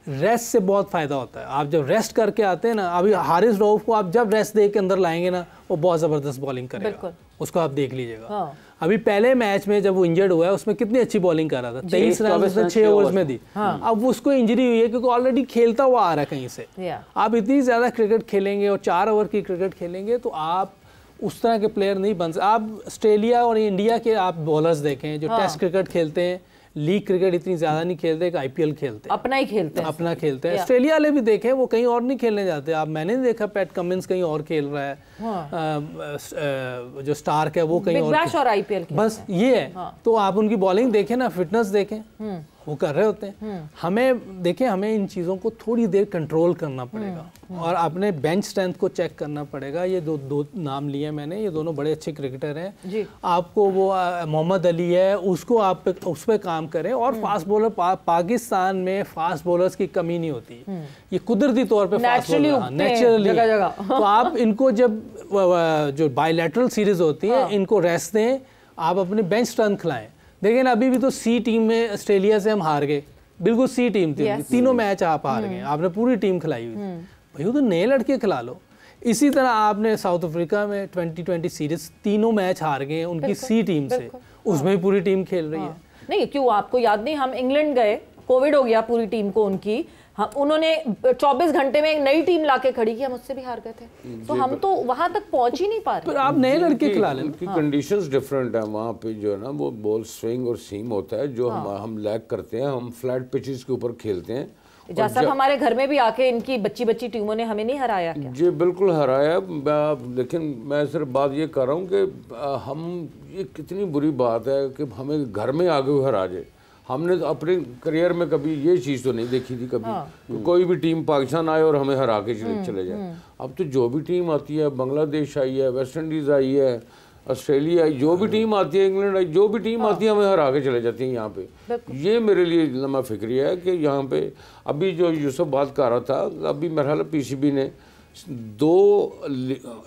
रेस्ट से बहुत फ़ायदा होता है। आप जब रेस्ट करके आते हैं ना, अभी हारिस रऊफ को आप जब रेस्ट दे के अंदर लाएंगे ना, वो बहुत ज़बरदस्त बॉलिंग करेगा, उसको आप देख लीजिएगा। अभी पहले मैच में जब वो इंजर्ड हुआ है, उसमें कितनी अच्छी बॉलिंग कर रहा था, 23 रन उसने 6 ओवर्स में दी। अब उसको इंजरी हुई है क्योंकि ऑलरेडी खेलता हुआ आ रहा है कहीं से। आप इतनी ज़्यादा क्रिकेट खेलेंगे और 4 ओवर की क्रिकेट खेलेंगे तो आप उस तरह के प्लेयर नहीं बन सकते। आप ऑस्ट्रेलिया और इंडिया के आप बॉलर्स देखें जो टेस्ट क्रिकेट खेलते हैं, लीग क्रिकेट इतनी ज़्यादा नहीं खेलते, कि IPL खेलते हैं, अपना ही खेलते हैं, अपना खेलते हैं। ऑस्ट्रेलिया वाले भी देखें, वो कहीं और नहीं खेलने जाते। आप मैंने नहीं देखा पैट कमिंस कहीं और खेल रहा है, जो स्टार्क है वो कहीं और IPL बस ये है। तो आप उनकी बॉलिंग देखें ना, फिटनेस देखें, वो कर रहे होते हैं। हमें देखें, हमें इन चीज़ों को थोड़ी देर कंट्रोल करना पड़ेगा और अपने बेंच स्ट्रेंथ को चेक करना पड़ेगा। ये दो नाम लिए मैंने, ये दोनों बड़े अच्छे क्रिकेटर हैं। आपको वो मोहम्मद अली है, उसको आप उस पर काम करें। और फास्ट बॉलर, पाकिस्तान में फास्ट बॉलर्स की कमी नहीं होती, ये कुदरती तौर पर फास्ट बॉलर नेचुरली। तो आप इनको जब जो बायलैटरल सीरीज होती है, इनको रेस्ट दें, आप अपने बेंच स्ट्रेंथ खिलाएं। देखिए ना, अभी भी तो C टीम में ऑस्ट्रेलिया से हम हार गए, बिल्कुल C टीम थी, तीनों मैच आप हार गए, आपने पूरी टीम खिलाई हुई थी। भाई तो नए लड़के खिला लो। इसी तरह आपने साउथ अफ्रीका में 2020 सीरीज 3 मैच हार गए उनकी C टीम से, उसमें भी पूरी टीम खेल रही है। नहीं, क्यों आपको याद नहीं, हम इंग्लैंड गए, कोविड हो गया पूरी टीम को उनकी, उन्होंने 24 घंटे में एक नई टीम लाके खड़ी की, हम उससे भी हार गए थे। तो हम तो वहां तक पहुंच ही नहीं पा रहे। पर आप नए लड़के खिला लें, उनकी कंडीशंस डिफरेंट है वहाँ पे, जो है ना वो बॉल स्विंग और सीम होता है, जो हम लैग करते हैं, हम फ्लैट पिचेस के ऊपर खेलते हैं। जैसा हमारे घर में भी आके इनकी बच्ची टीमों ने हमें नहीं हराया क्या? जी बिल्कुल हराया, लेकिन मैं सिर्फ बात ये कर रहा हूँ कि हम, ये कितनी बुरी बात है कि हमें घर में आगे हुए हरा जाए। हमने तो अपने करियर में कभी ये चीज़ तो नहीं देखी थी कभी, तो कोई भी टीम पाकिस्तान आए और हमें हरा के चले जाए। अब तो जो भी टीम आती है, बांग्लादेश आई है, वेस्ट इंडीज़ आई है, ऑस्ट्रेलिया, जो भी टीम आती है, इंग्लैंड, जो भी टीम आती है, हमें हरा के चले जाती है यहाँ पे। ये मेरे लिए लम्हा फिक्री है कि यहाँ पे अभी जो यूसुफ बात कर रहा था, अभी मेरा ख्याल PCB ने 2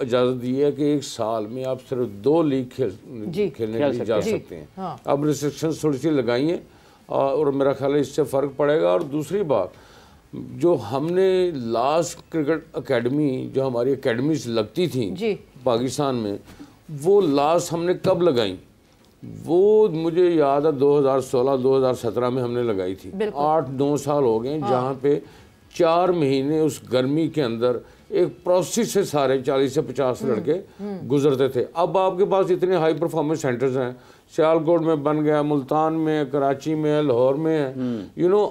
इजाज़त दी है कि 1 साल में आप सिर्फ 2 लीग खेलने के लिए जा सकते हैं। अब रिस्ट्रिक्शंस थोड़ी सी लगाई हैं और मेरा ख्याल है इससे फ़र्क पड़ेगा। और दूसरी बात, जो हमने लास्ट क्रिकेट एकेडमी, जो हमारी एकेडमीज लगती थी पाकिस्तान में, वो लास्ट हमने कब लगाई, वो मुझे याद है 2016-2017 में हमने लगाई थी। 8-9 साल हो गए जहाँ पे 4 महीने उस गर्मी के अंदर एक प्रोसेस से सारे 40 से 50 लड़के गुजरते थे। अब आपके पास इतने हाई परफॉर्मेंस सेंटर्स हैं, सियालकोट में बन गया, मुल्तान में, कराची में, लाहौर में है।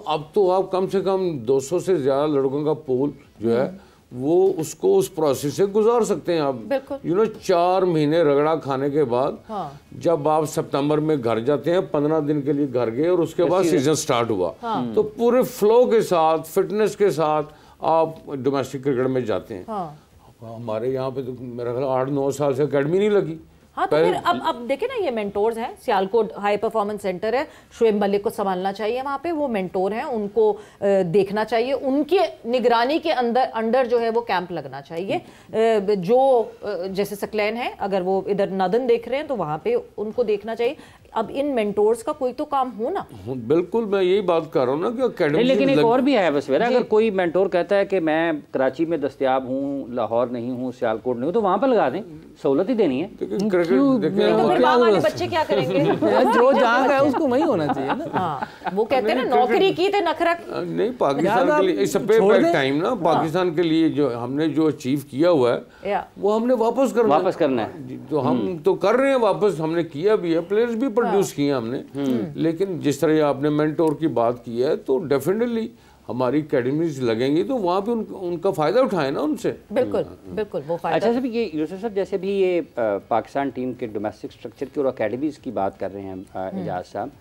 अब तो आप कम से कम 200 से ज़्यादा लड़कों का पूल जो है वो उसको उस प्रोसेस से गुजार सकते हैं आप। 4 महीने रगड़ा खाने के बाद जब आप सितंबर में घर जाते हैं, 15 दिन के लिए घर गए और उसके बाद सीजन स्टार्ट हुआ, तो पूरे फ्लो के साथ, फिटनेस के साथ आप डोमेस्टिक क्रिकेट में जाते हैं। हमारे यहाँ पे तो मेरा ख्याल 8-9 साल से अकेडमी नहीं लगी। हाँ, तो फिर अब देखे ना, ये मेंटोर्स हैं, सियालकोट हाई परफॉर्मेंस सेंटर है, शुएब मलिक को संभालना चाहिए वहाँ पे, वो मेंटोर हैं, उनको देखना चाहिए, उनके निगरानी के अंडर जो है वो कैंप लगना चाहिए। जो जैसे सकलैन है, अगर वो इधर नदन देख रहे हैं तो वहाँ पे उनको देखना चाहिए। अब इन मेंटोर्स का कोई तो काम हो ना। बिल्कुल, मैं यही बात कर रहा हूँ ना कि अकेडमी। लेकिन एक और भी है बस मेरा, अगर कोई मेंटोर कहता है कि मैं कराची में दस्तयाब हूँ, लाहौर नहीं हूँ, सियालकोट नहीं हूँ, तो वहाँ पर लगा दें, सहूलत ही देनी है। बच्चे क्या करेंगे? जो जहाँ का है उसको वही होना चाहिए ना। वो कहते हैं ना, नौकरी की थे नखरा नहीं। पाकिस्तान के लिए इस टाइम ना, पाकिस्तान के लिए जो हमने जो अचीव किया हुआ है वो हमने वापस करना है। जो हम तो कर रहे हैं वापस, हमने किया भी है, प्लेयर्स भी प्रोड्यूस किए हमने। लेकिन जिस तरह आपने मेंटोर की बात की है, तो डेफिनेटली हमारी एकेडमीज लगेंगी तो वहाँ पे उनका फ़ायदा उठाएं ना उनसे। बिल्कुल बिल्कुल वो फ़ायदा। अच्छा, ये यूसुफ साहब, जैसे भी ये पाकिस्तान टीम के डोमेस्टिक स्ट्रक्चर की और अकेडमीज की बात कर रहे हैं एजाज साहब,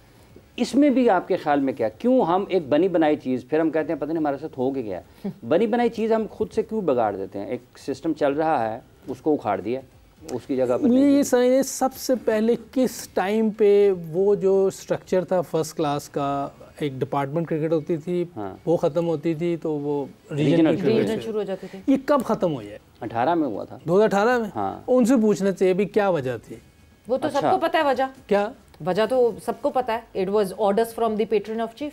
इसमें भी आपके ख्याल में क्या, क्यों हम एक बनी बनाई चीज़, फिर हम कहते हैं पता नहीं हमारे साथ हो गया, बनी बनाई चीज़ हम खुद से क्यों बिगाड़ देते हैं? एक सिस्टम चल रहा है, उसको उखाड़ दिया, उसकी जगह पर ये समझिए सबसे पहले किस टाइम पे वो जो स्ट्रक्चर था फर्स्ट क्लास का, एक डिपार्टमेंट क्रिकेट होती थी, वो ख़त्म होती थी तो वो रीजनल शुरू हो जाते थे। ये कब ख़त्म हुई है? 18 में हुआ था, 2018 में। उनसे पूछना चाहिए भी क्या वजह थी। वो तो सबको पता है वजह क्या, वजह तो सबको पता है। It was orders from the patron of chief.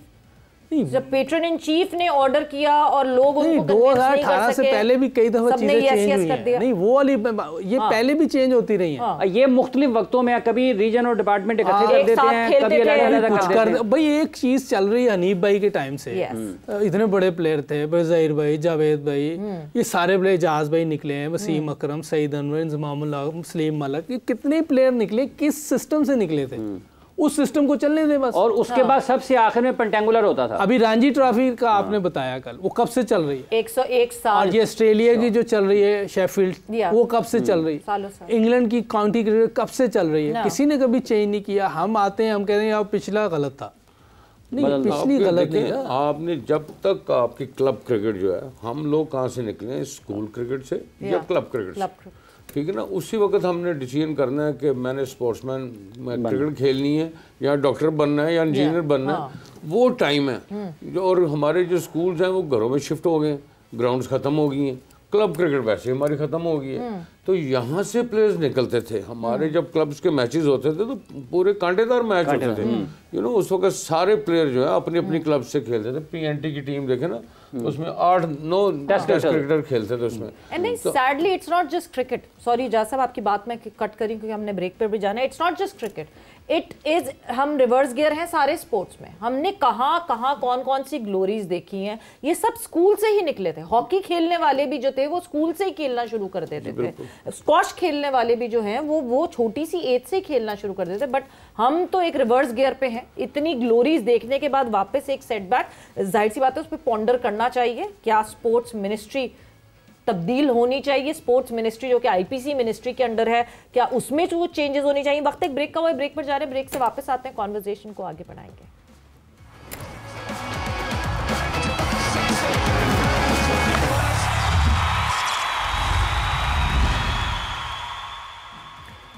जब पेट्रन इन चीफ ने ऑर्डर किया और लोग उनको 2018 से पहले भी कई दफा चीजें चेंज हुई हैं। नहीं, वो वाली ये पहले भी चेंज होती रही हैं। ये मुख्तलिफ वक्तों में कभी रीजन और डिपार्टमेंट इकट्ठे कर देते हैं, कभी अलग-अलग कर देते हैं। भाई एक चीज चल रही है हनीफ भाई के टाइम से, इतने बड़े प्लेयर थे, ज़हीर भाई, जावेद भाई, ये सारे प्लेयर, जहाज भाई निकले हैं, वसीम अकरम, सईद अनवर, इंजमामुल्लाह, मुस्लिम मलक, ये कितने प्लेयर निकले, किस सिस्टम से निकले थे? उस सिस्टम को चलने दे बस। और उसके बाद सबसे आखिर में पेंटेंगुलर होता था। अभी रणजी ट्रॉफी का आपने बताया कल, वो कब से चल रही है? 101 साल। और ये ऑस्ट्रेलिया की जो चल रही है शेफील्ड, वो कब से चल रही है? इंग्लैंड की काउंटी क्रिकेट कब से चल रही है? किसी ने कभी चेंज नहीं किया। हम आते हैं, हम कह रहे हैं आप पिछला गलत था। नहीं, पिछली गलत नहीं था। आपने जब तक आपकी क्लब क्रिकेट जो है, हम लोग कहाँ से निकले, स्कूल क्रिकेट से या क्लब क्रिकेट से, ठीक है ना? उसी वक्त हमने डिसीजन करना है कि मैंने स्पोर्ट्समैन क्रिकेट खेलनी है या डॉक्टर बनना है या इंजीनियर बनना है। वो टाइम है जो, और हमारे जो स्कूल्स हैं वो घरों में शिफ्ट हो गए, ग्राउंड्स ख़त्म हो गई हैं, क्लब क्रिकेट वैसे हमारी ख़त्म हो गई है। तो यहाँ से प्लेयर्स निकलते थे हमारे, जब क्लब्स के मैचेस होते थे तो पूरे कांटेदार मैच होते थे। उस वक्त सारे प्लेयर जो है अपनी अपनी क्लब से खेलते थे। PNT की टीम देखे ना, उसमें 8-9 टेस्ट क्रिकेटर खेलते थे उसमें। नहीं, sadly it's not just cricket. Sorry जाज साहब, आपकी बात में कट करी क्योंकि हमने ब्रेक पर भी जाना है। It's not just cricket, it is, हम रिवर्स गियर हैं सारे स्पोर्ट्स में। हमने कहाँ कौन कौन सी ग्लोरीज देखी हैं, ये सब स्कूल से ही निकले थे। हॉकी खेलने वाले भी जो थे वो स्कूल से ही खेलना शुरू कर देते थे। स्क्वॉश खेलने वाले भी जो हैं वो छोटी सी एज से खेलना शुरू कर देते। बट हम तो एक रिवर्स गियर पे हैं। इतनी ग्लोरीज देखने के बाद वापस एक सेटबैक, जाहिर सी बात है उस पर पॉन्डर करना चाहिए। क्या स्पोर्ट्स मिनिस्ट्री तब्दील होनी चाहिए? स्पोर्ट्स मिनिस्ट्री जो कि IPC मिनिस्ट्री के अंडर है, क्या उसमें जो चेंजेस होनी चाहिए? वक्त एक ब्रेक का हुआ है, ब्रेक पर जा रहे हैं, ब्रेक से वापस आते हैं, कॉन्वर्सेशन को आगे बढ़ाएंगे।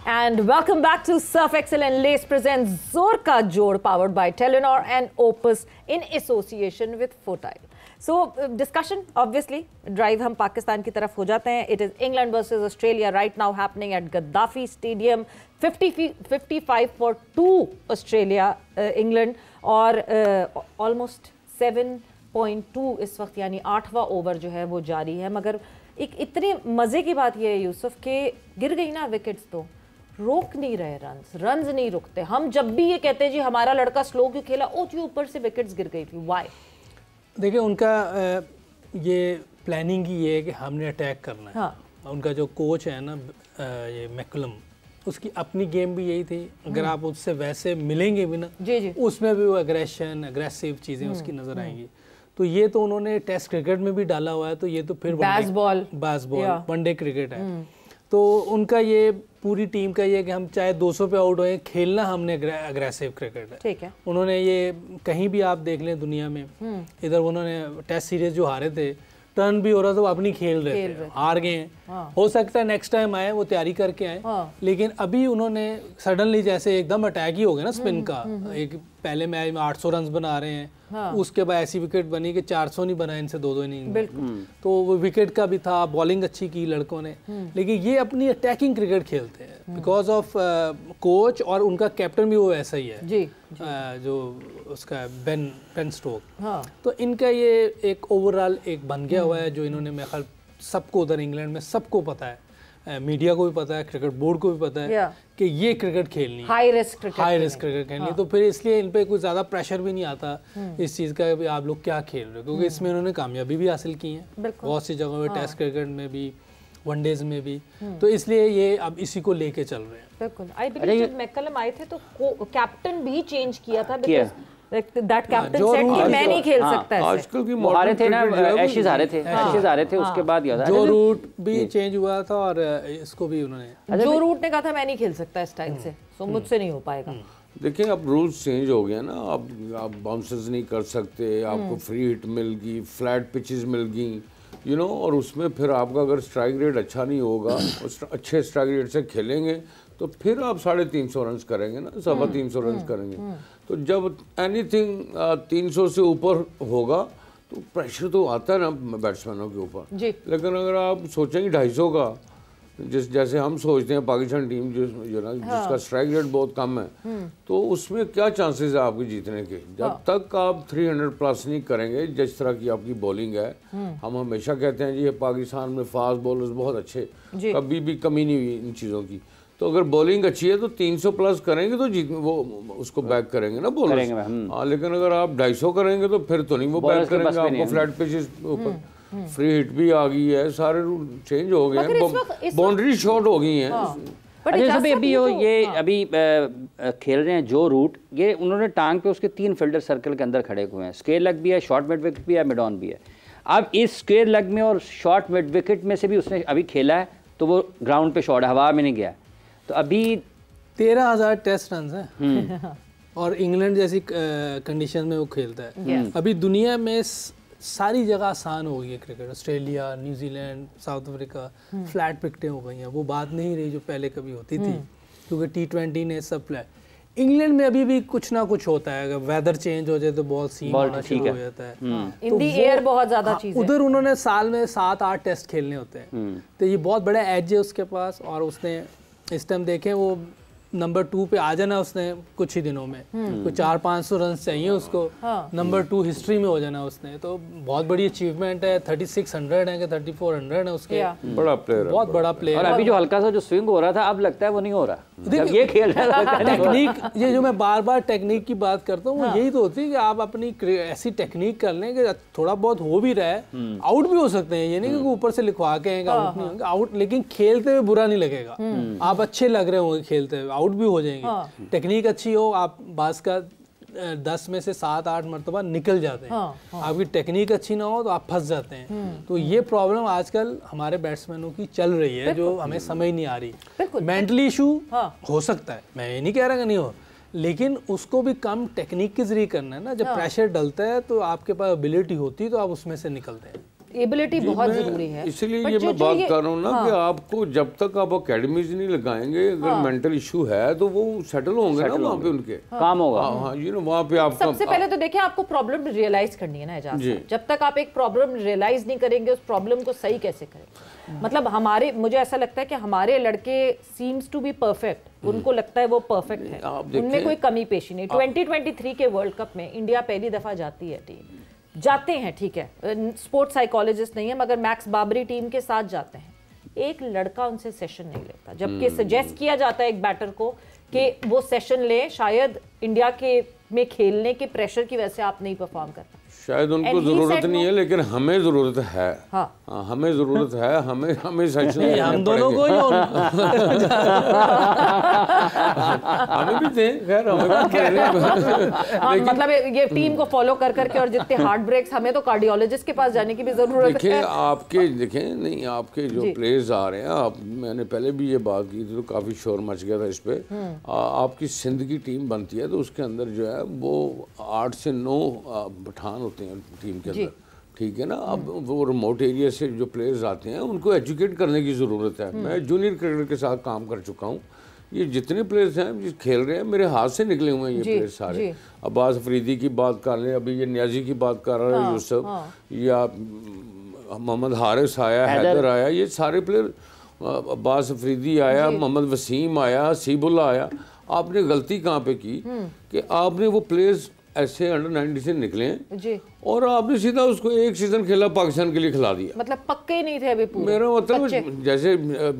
And welcome back to Surf Excel and Lace presents Zor Ka Jod, powered by Telenor and Opus in association with Fortile. So discussion, obviously, drive हम पाकिस्तान की तरफ हो जाते हैं. It is England versus Australia right now happening at Gaddafi Stadium. 55-2 Australia, England और almost 7.2 इस वक्त यानी 8वां ओवर जो है वो जारी है. मगर एक इतनी मज़े की बात ये है यूसुफ के गिर गई ना विकेट्स तो रोक नहीं रहे रन्स नहीं रुकते. हम जब भी ये कहते हैं जी हमारा लड़का स्लो क्यों खेला, ओ जी ऊपर से विकेट्स गिर गई थी. वाई? देखिए उनका ये प्लानिंग ही ये है कि हमने अटैक करना है. हाँ. उनका जो कोच है ना ये मैकुलम, उसकी अपनी गेम भी यही थी. अगर आप उससे वैसे मिलेंगे भी ना जी जी, उसमें भी वो अग्रेसिव चीज़ें उसकी नज़र आएंगी. तो ये तो उन्होंने टेस्ट क्रिकेट में भी डाला हुआ है. तो ये तो फिर बेसबॉल वनडे क्रिकेट है. तो उनका ये पूरी टीम का ये कि हम चाहे 200 पे आउट होए, खेलना हमने अग्रेसिव क्रिकेट है. ठीक है. उन्होंने ये कहीं भी आप देख लें दुनिया में, इधर उन्होंने टेस्ट सीरीज जो हारे थे, टर्न भी हो रहा था, वो अपनी खेल रहे थे, हार गए हैं. हाँ. हो सकता है नेक्स्ट टाइम आए वो तैयारी करके आए. हाँ. लेकिन अभी उन्होंने सडनली जैसे एकदम अटैक ही हो गया ना स्पिन का. एक पहले मैच में 800 रन बना रहे हैं. हाँ. उसके बाद ऐसी विकेट बनी कि 400 नहीं बनाए इनसे 2-2 इनिंग. तो वो विकेट का भी था, बॉलिंग अच्छी की लड़कों ने. लेकिन ये अपनी अटैकिंग क्रिकेट खेलते हैं बिकॉज ऑफ कोच, और उनका कैप्टन भी वो ऐसा ही है जी. जो उसका बेन स्टोक. हाँ. तो इनका ये एक ओवरऑल एक बन गया हुआ है जो इन्होंने मेरे ख्याल सबको उधर इंग्लैंड में सबको पता है, मीडिया को भी पता है, क्रिकेट बोर्ड को भी पता है कि ये क्रिकेट खेलनी है, हाई रिस्क क्रिकेट खेलनी है. तो फिर इसलिए इन पे कुछ ज़्यादा प्रेशर भी नहीं आता इस चीज़ का कि आप लोग क्या खेल रहे हो, क्योंकि इसमें इन्होंने कामयाबी भी हासिल की है बहुत सी जगहों पे, टेस्ट क्रिकेट में भी, वनडेज में भी. तो इसलिए ये अब इसी को लेके चल रहे हैं. बिल्कुल. आई बिलीव जब मैकलम आए थे तो कैप्टन भी चेंज किया था बिकॉज़ दैट कैप्टन सेड कि मैं नहीं खेल सकता ऐसे. आजकल की हारे थे ना, एशेज हारे थे. उसके बाद जो रूट भी चेंज हुआ था और इसको भी उन्होंने, जो रूट ने कहा था मैं नहीं खेल सकता इस स्टाइल से, सो मुझसे नहीं हो पाएगा. देखिए अब रूल्स चेंज हो गया ना. आप बाउंसर्स नहीं कर सकते, आपको फ्री हिट मिल गई, फ्लैट पिचेस मिल गई, यू नो. और उसमें फिर आपका अगर स्ट्राइक रेट अच्छा नहीं होगा, अच्छे स्ट्राइक रेट से खेलेंगे तो फिर आप 350 रन करेंगे ना, 350 रन करेंगे. तो जब एनीथिंग 300 से ऊपर होगा तो प्रेशर तो आता है ना बैट्समैनों के ऊपर. लेकिन अगर आप सोचेंगे 250 का, जैसे हम सोचते हैं पाकिस्तान टीम जो ना जिसका स्ट्राइक रेट बहुत कम है, तो उसमें क्या चांसेस है आपके जीतने के. जब तक आप 300 प्लस नहीं करेंगे, जिस तरह की आपकी बॉलिंग है, हम हमेशा कहते हैं जी पाकिस्तान में फास्ट बॉलर्स बहुत अच्छे, कभी भी कमी नहीं हुई इन चीज़ों की. तो अगर बॉलिंग अच्छी है तो 300 प्लस करेंगे तो जीत वो उसको बैक करेंगे ना बॉलर. हाँ, लेकिन अगर आप 250 करेंगे तो फिर तो नहीं वो बैक करेंगे. आपको फ्लैट पिचेस ऊपर फ्री हिट भी आ गई है, सारे रूल चेंज हो गए हैं, बाउंड्री शॉर्ट हो गई हैं. अभी ये अभी खेल रहे हैं जो रूट, ये उन्होंने टांग पे उसके 3 फील्डर सर्कल के अंदर खड़े हुए हैं. स्क्वायर लेग भी है, शॉर्ट मिड विकेट भी है, मिड ऑन भी है. अब इस स्क्वायर लेग में और शॉर्ट मिड विकेट में से भी उसने अभी खेला है तो वो ग्राउंड पे शॉर्ट हवा में नहीं गया. तो अभी 13,000 टेस्ट रन है और इंग्लैंड जैसी कंडीशन में वो खेलता है. अभी दुनिया में सारी जगह आसान हो गई है cricket. Australia, New Zealand, South Africa, flat पिकटें हो गई हैं. वो बात नहीं रही जो पहले कभी होती थी, क्योंकि T20 ने सब फ्लैट. इंग्लैंड में अभी भी कुछ ना कुछ होता है. अगर वेदर चेंज हो जाए तो बॉल सीम होना शुरू हो जाता है. इन दी एयर बहुत ज़्यादा चीज़ है. उधर उन्होंने साल में 7-8 टेस्ट खेलने होते हैं. तो ये बहुत बड़ा एज है उसके पास. और उसने इस टाइम देखें वो नंबर 2 पे आ जाना उसने कुछ ही दिनों में. कोई 400-500 रन चाहिए उसको. नंबर 2 हिस्ट्री में हो जाना उसने. तो बहुत बड़ी अचीवमेंट है. 3600 है कि 3400 है उसके. बड़ा प्लेयर, बहुत बड़ा प्लेयर. और अभी जो हल्का सा जो स्विंग हो रहा था अब लगता है वो नहीं हो रहा. जब ये खेल रहा है टेक्निक, ये जो मैं बार टेक्निक की बात करता हूँ, वो यही तो होती है कि आप अपनी ऐसी टेक्निक कर लें कि थोड़ा बहुत हो भी रहा है, आउट भी हो सकते हैं. ये नहीं कि ऊपर से लिखवा के आउट नहीं होंगे, आउट. लेकिन खेलते हुए बुरा नहीं लगेगा. आप अच्छे लग रहे होंगे खेलते हुए, आउट भी हो जाएंगे. टेक्निक अच्छी हो, आप बास का 10 में से 7-8 मरतबा निकल जाते हैं. आपकी टेक्निक अच्छी ना हो तो आप फंस जाते हैं. तो ये प्रॉब्लम आजकल हमारे बैट्समैनों की चल रही है, जो हमें समझ नहीं आ रही. मेंटली इशू हो सकता है, मैं ये नहीं कह रहा कि नहीं हो, लेकिन उसको भी कम टेक्निक के जरिए करना है ना. जब प्रेशर डलता है तो आपके पास एबिलिटी होती है तो आप उसमें से निकलते हैं. एबिलिटी बहुत जरूरी है, इसलिए ये मैं बात कर रहा हूँ ना कि आपको जब तक आप अकेडमीज नहीं लगाएंगे, अगर मेंटल इशू है तो वो सेटल होंगे ना वहाँ पे, उनके काम होगा। हाँ यू नो वहाँ पे आपका सबसे पहले तो देखिए आपको प्रॉब्लम रियलाइज करनी है ना एजाज साहब। जब तक आप एक प्रॉब्लम रियलाइज नहीं करेंगे, उस प्रॉब्लम को सही कैसे करेंगे? मतलब हमारे, मुझे ऐसा लगता है कि हमारे लड़के सीम्स टू बी परफेक्ट, उनको लगता है वो परफेक्ट है, उनमें कोई कमी पेशी नहीं। 2023 के वर्ल्ड कप में इंडिया पहली दफा जाती है, टीम जाते हैं, ठीक है, स्पोर्ट्स साइकोलॉजिस्ट नहीं है, मगर मैक्स बाबरी टीम के साथ जाते हैं, एक लड़का उनसे सेशन नहीं लेता, जबकि सजेस्ट किया जाता है एक बैटर को कि वो सेशन ले, शायद इंडिया के में खेलने के प्रेशर की वजह से आप नहीं परफॉर्म कर पाते। शायद उनको जरूरत नहीं है, लेकिन हमें जरूरत है। हाँ हमें जरूरत है, हमें सेशन हम दोनों को हमें भी दें, खैर हमें भी मतलब ये टीम को फॉलो कर करके, और जितने हार्ट ब्रेक्स, हमें तो कार्डियोलॉजिस्ट के पास जाने की भी जरूरत है। देखें नहीं, आपके जो प्लेयर्स आ रहे हैं, मैंने पहले भी ये बात की थी तो काफी शोर मच गया था इस पे। आपकी सिंध की टीम बनती है तो उसके अंदर जो है वो 8 से 9 पठान होते हैं टीम के अंदर, ठीक है ना। अब वो रिमोट एरिया से जो प्लेयर्स आते हैं उनको एजुकेट करने की ज़रूरत है। मैं जूनियर क्रिकेट के साथ काम कर चुका हूँ, ये जितने प्लेयर्स हैं जो खेल रहे हैं मेरे हाथ से निकले हुए हैं ये प्लेयर्स सारे। अब्बास अफरीदी की बात कर लें, अभी ये न्याजी की बात कर रहा है यूसुफ, या मोहम्मद हारिस आया, हैदर आया, ये सारे प्लेयर, अब्बास अफरीदी आया, मोहम्मद वसीम आया, सीबुल्ला आया। आपने गलती कहाँ पे की कि आपने वो प्लेयर्स ऐसे अंडर 90 से निकले जी, और आपने सीधा उसको एक सीजन खेला पाकिस्तान के लिए खिला दिया। मतलब पक्के ही नहीं थे अभी पूरे। मेरा मतलब जैसे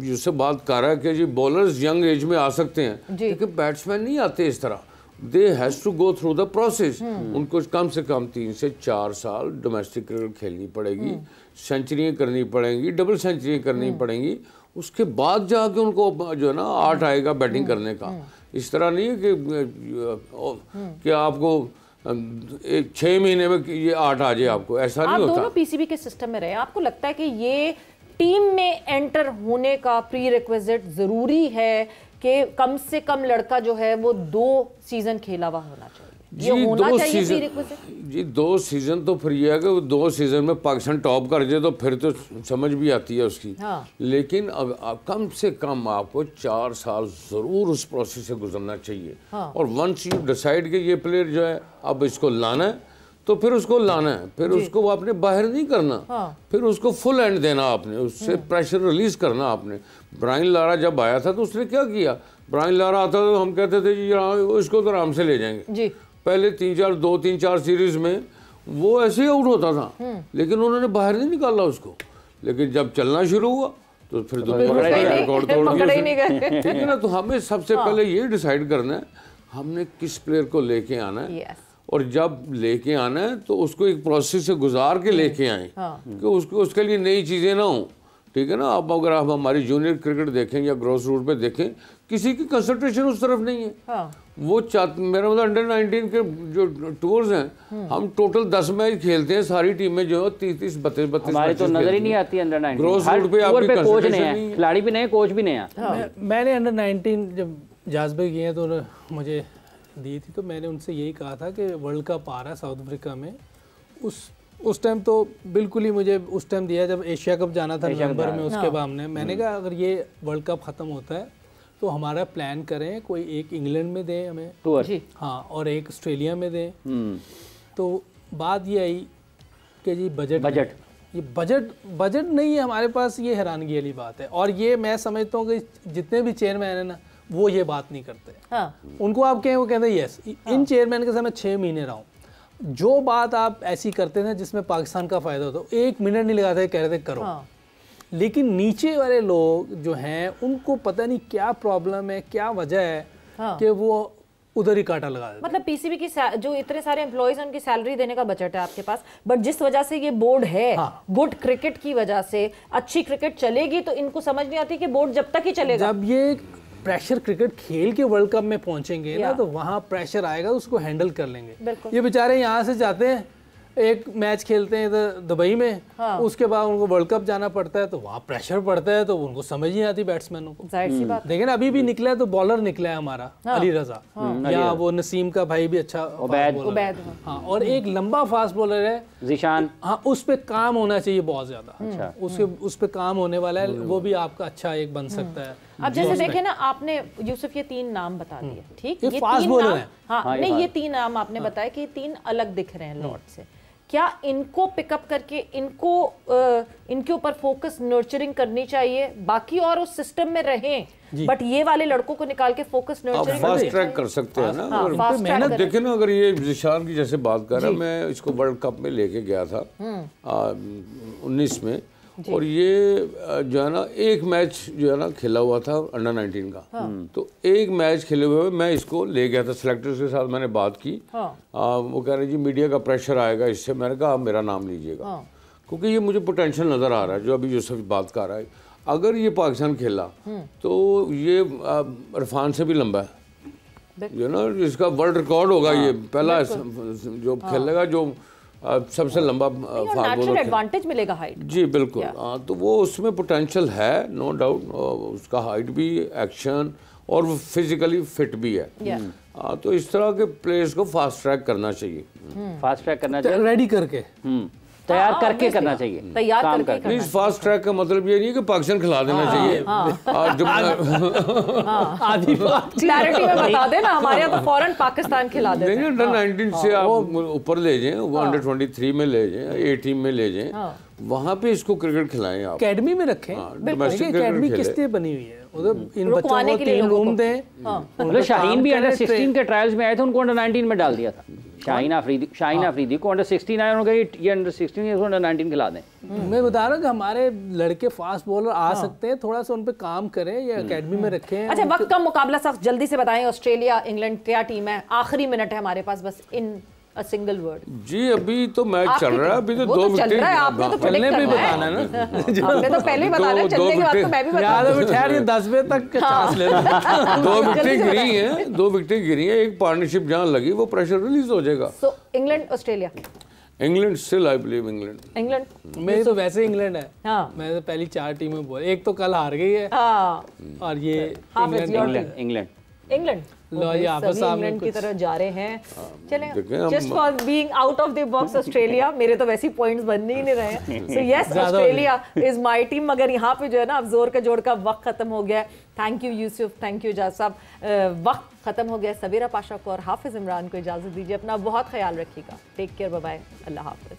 यूसुफ बात कर रहा है कि जी बॉलर्स यंग एज में आ सकते हैं, लेकिन बैट्समैन नहीं आते इस तरह। They has to go through the process. उनको कम से कम 3 से 4 साल डोमेस्टिक क्रिकेट खेलनी पड़ेगी, सेंचुरियाँ करनी पड़ेंगी, डबल सेंचुरियाँ करनी पड़ेंगी, उसके बाद जाके उनको जो है ना आर्ट आएगा बैटिंग करने का। इस तरह नहीं है कि आपको 6 महीने में ये 8 आ जाए, आपको ऐसा नहीं होता। आप दोनों पीसीबी के सिस्टम में रहे, आपको लगता है कि ये टीम में एंटर होने का प्री रिक्विजिट जरूरी है कि कम से कम लड़का जो है वो 2 सीजन खेला हुआ होना चाहिए? जी 2 सीजन तो फिर ये है कि 2 सीजन में पाकिस्तान टॉप कर जाए तो फिर तो समझ भी आती है उसकी। लेकिन अब कम से कम आपको 4 साल जरूर उस प्रोसेस से गुजरना चाहिए। और वंस यू डिसाइड कि ये प्लेयर जो है अब इसको लाना है तो फिर उसको लाना है, फिर उसको आपने बाहर नहीं करना, फिर उसको फुल एंड देना आपने, उससे प्रेशर रिलीज करना आपने। ब्रायन लारा जब आया था तो उसने क्या किया, ब्रायन लारा आता था तो हम कहते थे जी इसको तो आराम से ले जाएंगे। पहले 2-3-4 सीरीज में वो ऐसे ही आउट होता था, लेकिन उन्होंने बाहर नहीं निकाला उसको। लेकिन जब चलना शुरू हुआ तो फिर रिकॉर्ड तोड़ दिया, ठीक है ना। तो हमें सबसे पहले ये डिसाइड करना है हमने किस प्लेयर को लेके आना है, और जब लेके आना है तो उसको एक प्रोसेस से गुजार के लेके आए कि उसको उसके लिए नई चीज़ें ना हो, ठीक है ना। अब अगर आप हमारी जूनियर क्रिकेट देखें या ग्रॉस रूट पे देखें, किसी की कंसंट्रेशन उस तरफ नहीं है। वो मेरा मतलब अंडर 19 के जो टूर्स हैं, हम टोटल 10 मैच खेलते हैं, सारी टीमें जो है 30-32 हमारी तो नजर ही नहीं आती अंडर 19। ग्रॉस रूट पे आपकी कोच नहीं है, खिलाड़ी भी नहीं, कोच भी नहीं है। मैंने अंडर 19 जब जाजबे किए तो मुझे दी थी, तो मैंने उनसे यही कहा था कि वर्ल्ड कप आ रहा है साउथ अफ्रीका में। उस टाइम तो बिल्कुल ही मुझे उस टाइम दिया जब एशिया कप जाना था नवंबर में। उसके बाद मैंने कहा अगर ये वर्ल्ड कप ख़त्म होता है तो हमारा प्लान करें, कोई एक इंग्लैंड में दें हमें टूर, हाँ, और एक ऑस्ट्रेलिया में दें। तो बात ये आई कि जी बजट ये बजट नहीं है हमारे पास, ये हैरानगी वाली बात है। और ये मैं समझता हूँ कि जितने भी चेयरमैन है ना वो ये बात नहीं करते। उनको आप कहें वो कहते हैं यस, इन चेयरमैन के साथ मैं 6 महीने रहा हूँ, जो बात आप ऐसी करते थे जिसमें पाकिस्तान का फ़ायदा होता, 1 मिनट नहीं लगाते, कह रहे थे करो। लेकिन नीचे वाले लोग जो हैं उनको पता नहीं क्या प्रॉब्लम है, क्या वजह है कि वो उधर ही कांटा लगा देते। मतलब पीसीबी की जो इतने सारे एम्प्लॉइज हैं उनकी सैलरी देने का बजट है आपके पास, बट जिस वजह से ये बोर्ड है, गुड क्रिकेट की वजह से अच्छी क्रिकेट चलेगी, तो इनको समझ नहीं आती कि बोर्ड जब तक ही चलेगा। जब ये प्रेशर क्रिकेट खेल के वर्ल्ड कप में पहुंचेंगे ना, तो वहाँ प्रेशर आएगा, उसको हैंडल कर लेंगे। ये बेचारे यहाँ से जाते हैं एक मैच खेलते हैं इधर दुबई में, उसके बाद उनको वर्ल्ड कप जाना पड़ता है, तो वहाँ प्रेशर पड़ता है, तो उनको समझ नहीं आती बैट्समैनों को। जाहिर सी बात। लेकिन अभी भी निकला है तो बॉलर निकला है हमारा अली रजा, या वो नसीम का भाई भी अच्छा उबैद। हाँ, और एक लंबा फास्ट बॉलर है ज़ीशान। हाँ, उस पे काम होना चाहिए बहुत ज्यादा। उस पे काम होने वाला है, वो भी आपका अच्छा एक बन सकता है। अब जैसे देखे ना आपने यूसुफ ये 3 नाम बता दिए, ठीक, ये फास्ट 3 बॉलर नाम, हैं। हाँ नहीं ये 3 नाम आपने बताया कि 3 अलग दिख रहे हैं लॉर्ड से। क्या इनको पिकअप करके इनको इनके ऊपर फोकस नर्चरिंग करनी चाहिए, बाकी और उस सिस्टम में रहें, बट ये वाले लड़कों को निकाल के फोकस नर्चरिंग फास्ट ट्रैक कर सकते हैं ना। मेहनत देखे ना, अगर ये ज़ीशान की जैसे बात कर रहा है, मैं इसको वर्ल्ड कप में लेके गया था 19 में, और ये जो है ना एक मैच जो है ना खेला हुआ था अंडर 19 का, तो एक मैच खेले हुए मैं इसको ले गया था सिलेक्टर्स के साथ, मैंने बात की। वो कह रहे जी मीडिया का प्रेशर आएगा इससे, मैंने कहा आप मेरा नाम लीजिएगा, क्योंकि ये मुझे पोटेंशियल नज़र आ रहा है जो अभी यूसुफ बात कर रहा है। अगर ये पाकिस्तान खेला तो ये इरफान से भी लंबा है, जो ना इसका वर्ल्ड रिकॉर्ड होगा, ये पहला जो खेलेगा जो सबसे लंबा नेचुरल एडवांटेज मिलेगा हाइट। जी बिल्कुल, हाँ, तो वो उसमें पोटेंशियल है, नो डाउट। उसका हाइट भी, एक्शन, और वो फिजिकली फिट भी है। तो इस तरह के प्लेयर्स को फास्ट ट्रैक करना चाहिए, फास्ट ट्रैक करना चाहिए, रेडी करके तैयार करके करना चाहिए, तैयार करके। नहीं, फास्ट ट्रैक का मतलब ये नहीं कि पाकिस्तान खिला देना चाहिए। आधी बात क्लैरिटी में बता देना, हमारे यहाँ तो फौरन पाकिस्तान खिला देते हैं। नहीं, अंडर 19 से आप ऊपर ले जाएं, वो अंडर 23 में ले जाएं, A टीम में ले जाएं, वहाँ पे इसको क्रिकेट खिलाएं आप, अकेडमी में रखें। डोमेस्टिक अकेडमी किस लिए बनी हुई है, उधर इन बच्चों को 3 रूम दें। मतलब शाहीन भी अंडर 16 के ट्रायल्स में आए थे, उनको अंडर 19 में डाल दिया था। शाहीन आफरीदी को अंडर 16 आया, उन्होंने कहा ये अंडर 16 है, अंडर 19 खिला दें। मैं बता रहा हूँ कि हमारे लड़के फास्ट बॉलर आ सकते हैं, थोड़ा सा उन पे काम करें या एकेडमी में रखें। अच्छा, वक्त का मुकाबला सख्त, जल्दी से बताएं ऑस्ट्रेलिया इंग्लैंड क्या टीम है, आखिरी मिनट है हमारे पास, बस इन अ सिंगल वर्ड। जी अभी तो मैच चल रहा है, अभी तो 2 विकेट चल रहा है, आपने तो चलने पे बताना है ना, आपने तो पहले ही बताना है, चलने के बाद तो मैं भी बता ठहर के 10 बजे तक चांस लेना। 2 विकेटें गिरी हैं, 2 विकेटें गिरी हैं, एक पार्टनरशिप जहाँ लगी वो प्रेशर रिलीज हो जाएगा। सो England Australia, England still, I believe England. मेरी तो वैसे इंग्लैंड है। मैं तो पहली 4 टीमें बोल, एक तो कल हार गई है, और ये इंग्लैंड लो ये आपस इंग्लैंड की तरह जा रहे हैं। चलें, just for being out of the box Australia, मेरे तो वैसे पॉइंट्स बनने ही नहीं रहे हैं। So yes, Australia is my team. मगर यहाँ पे जो है ना, अब जोर का जोड़ का वक्त खत्म हो गया है। Thank you Yusuf, thank you Ejaz साहब। वक्त खत्म हो गया। सबीरा पाशा को और हाफिज इमरान को इजाजत दीजिए। अपना बहुत ख्याल रखिएगा। टेक केयर, बाय बाय, अल्लाह हाफिज।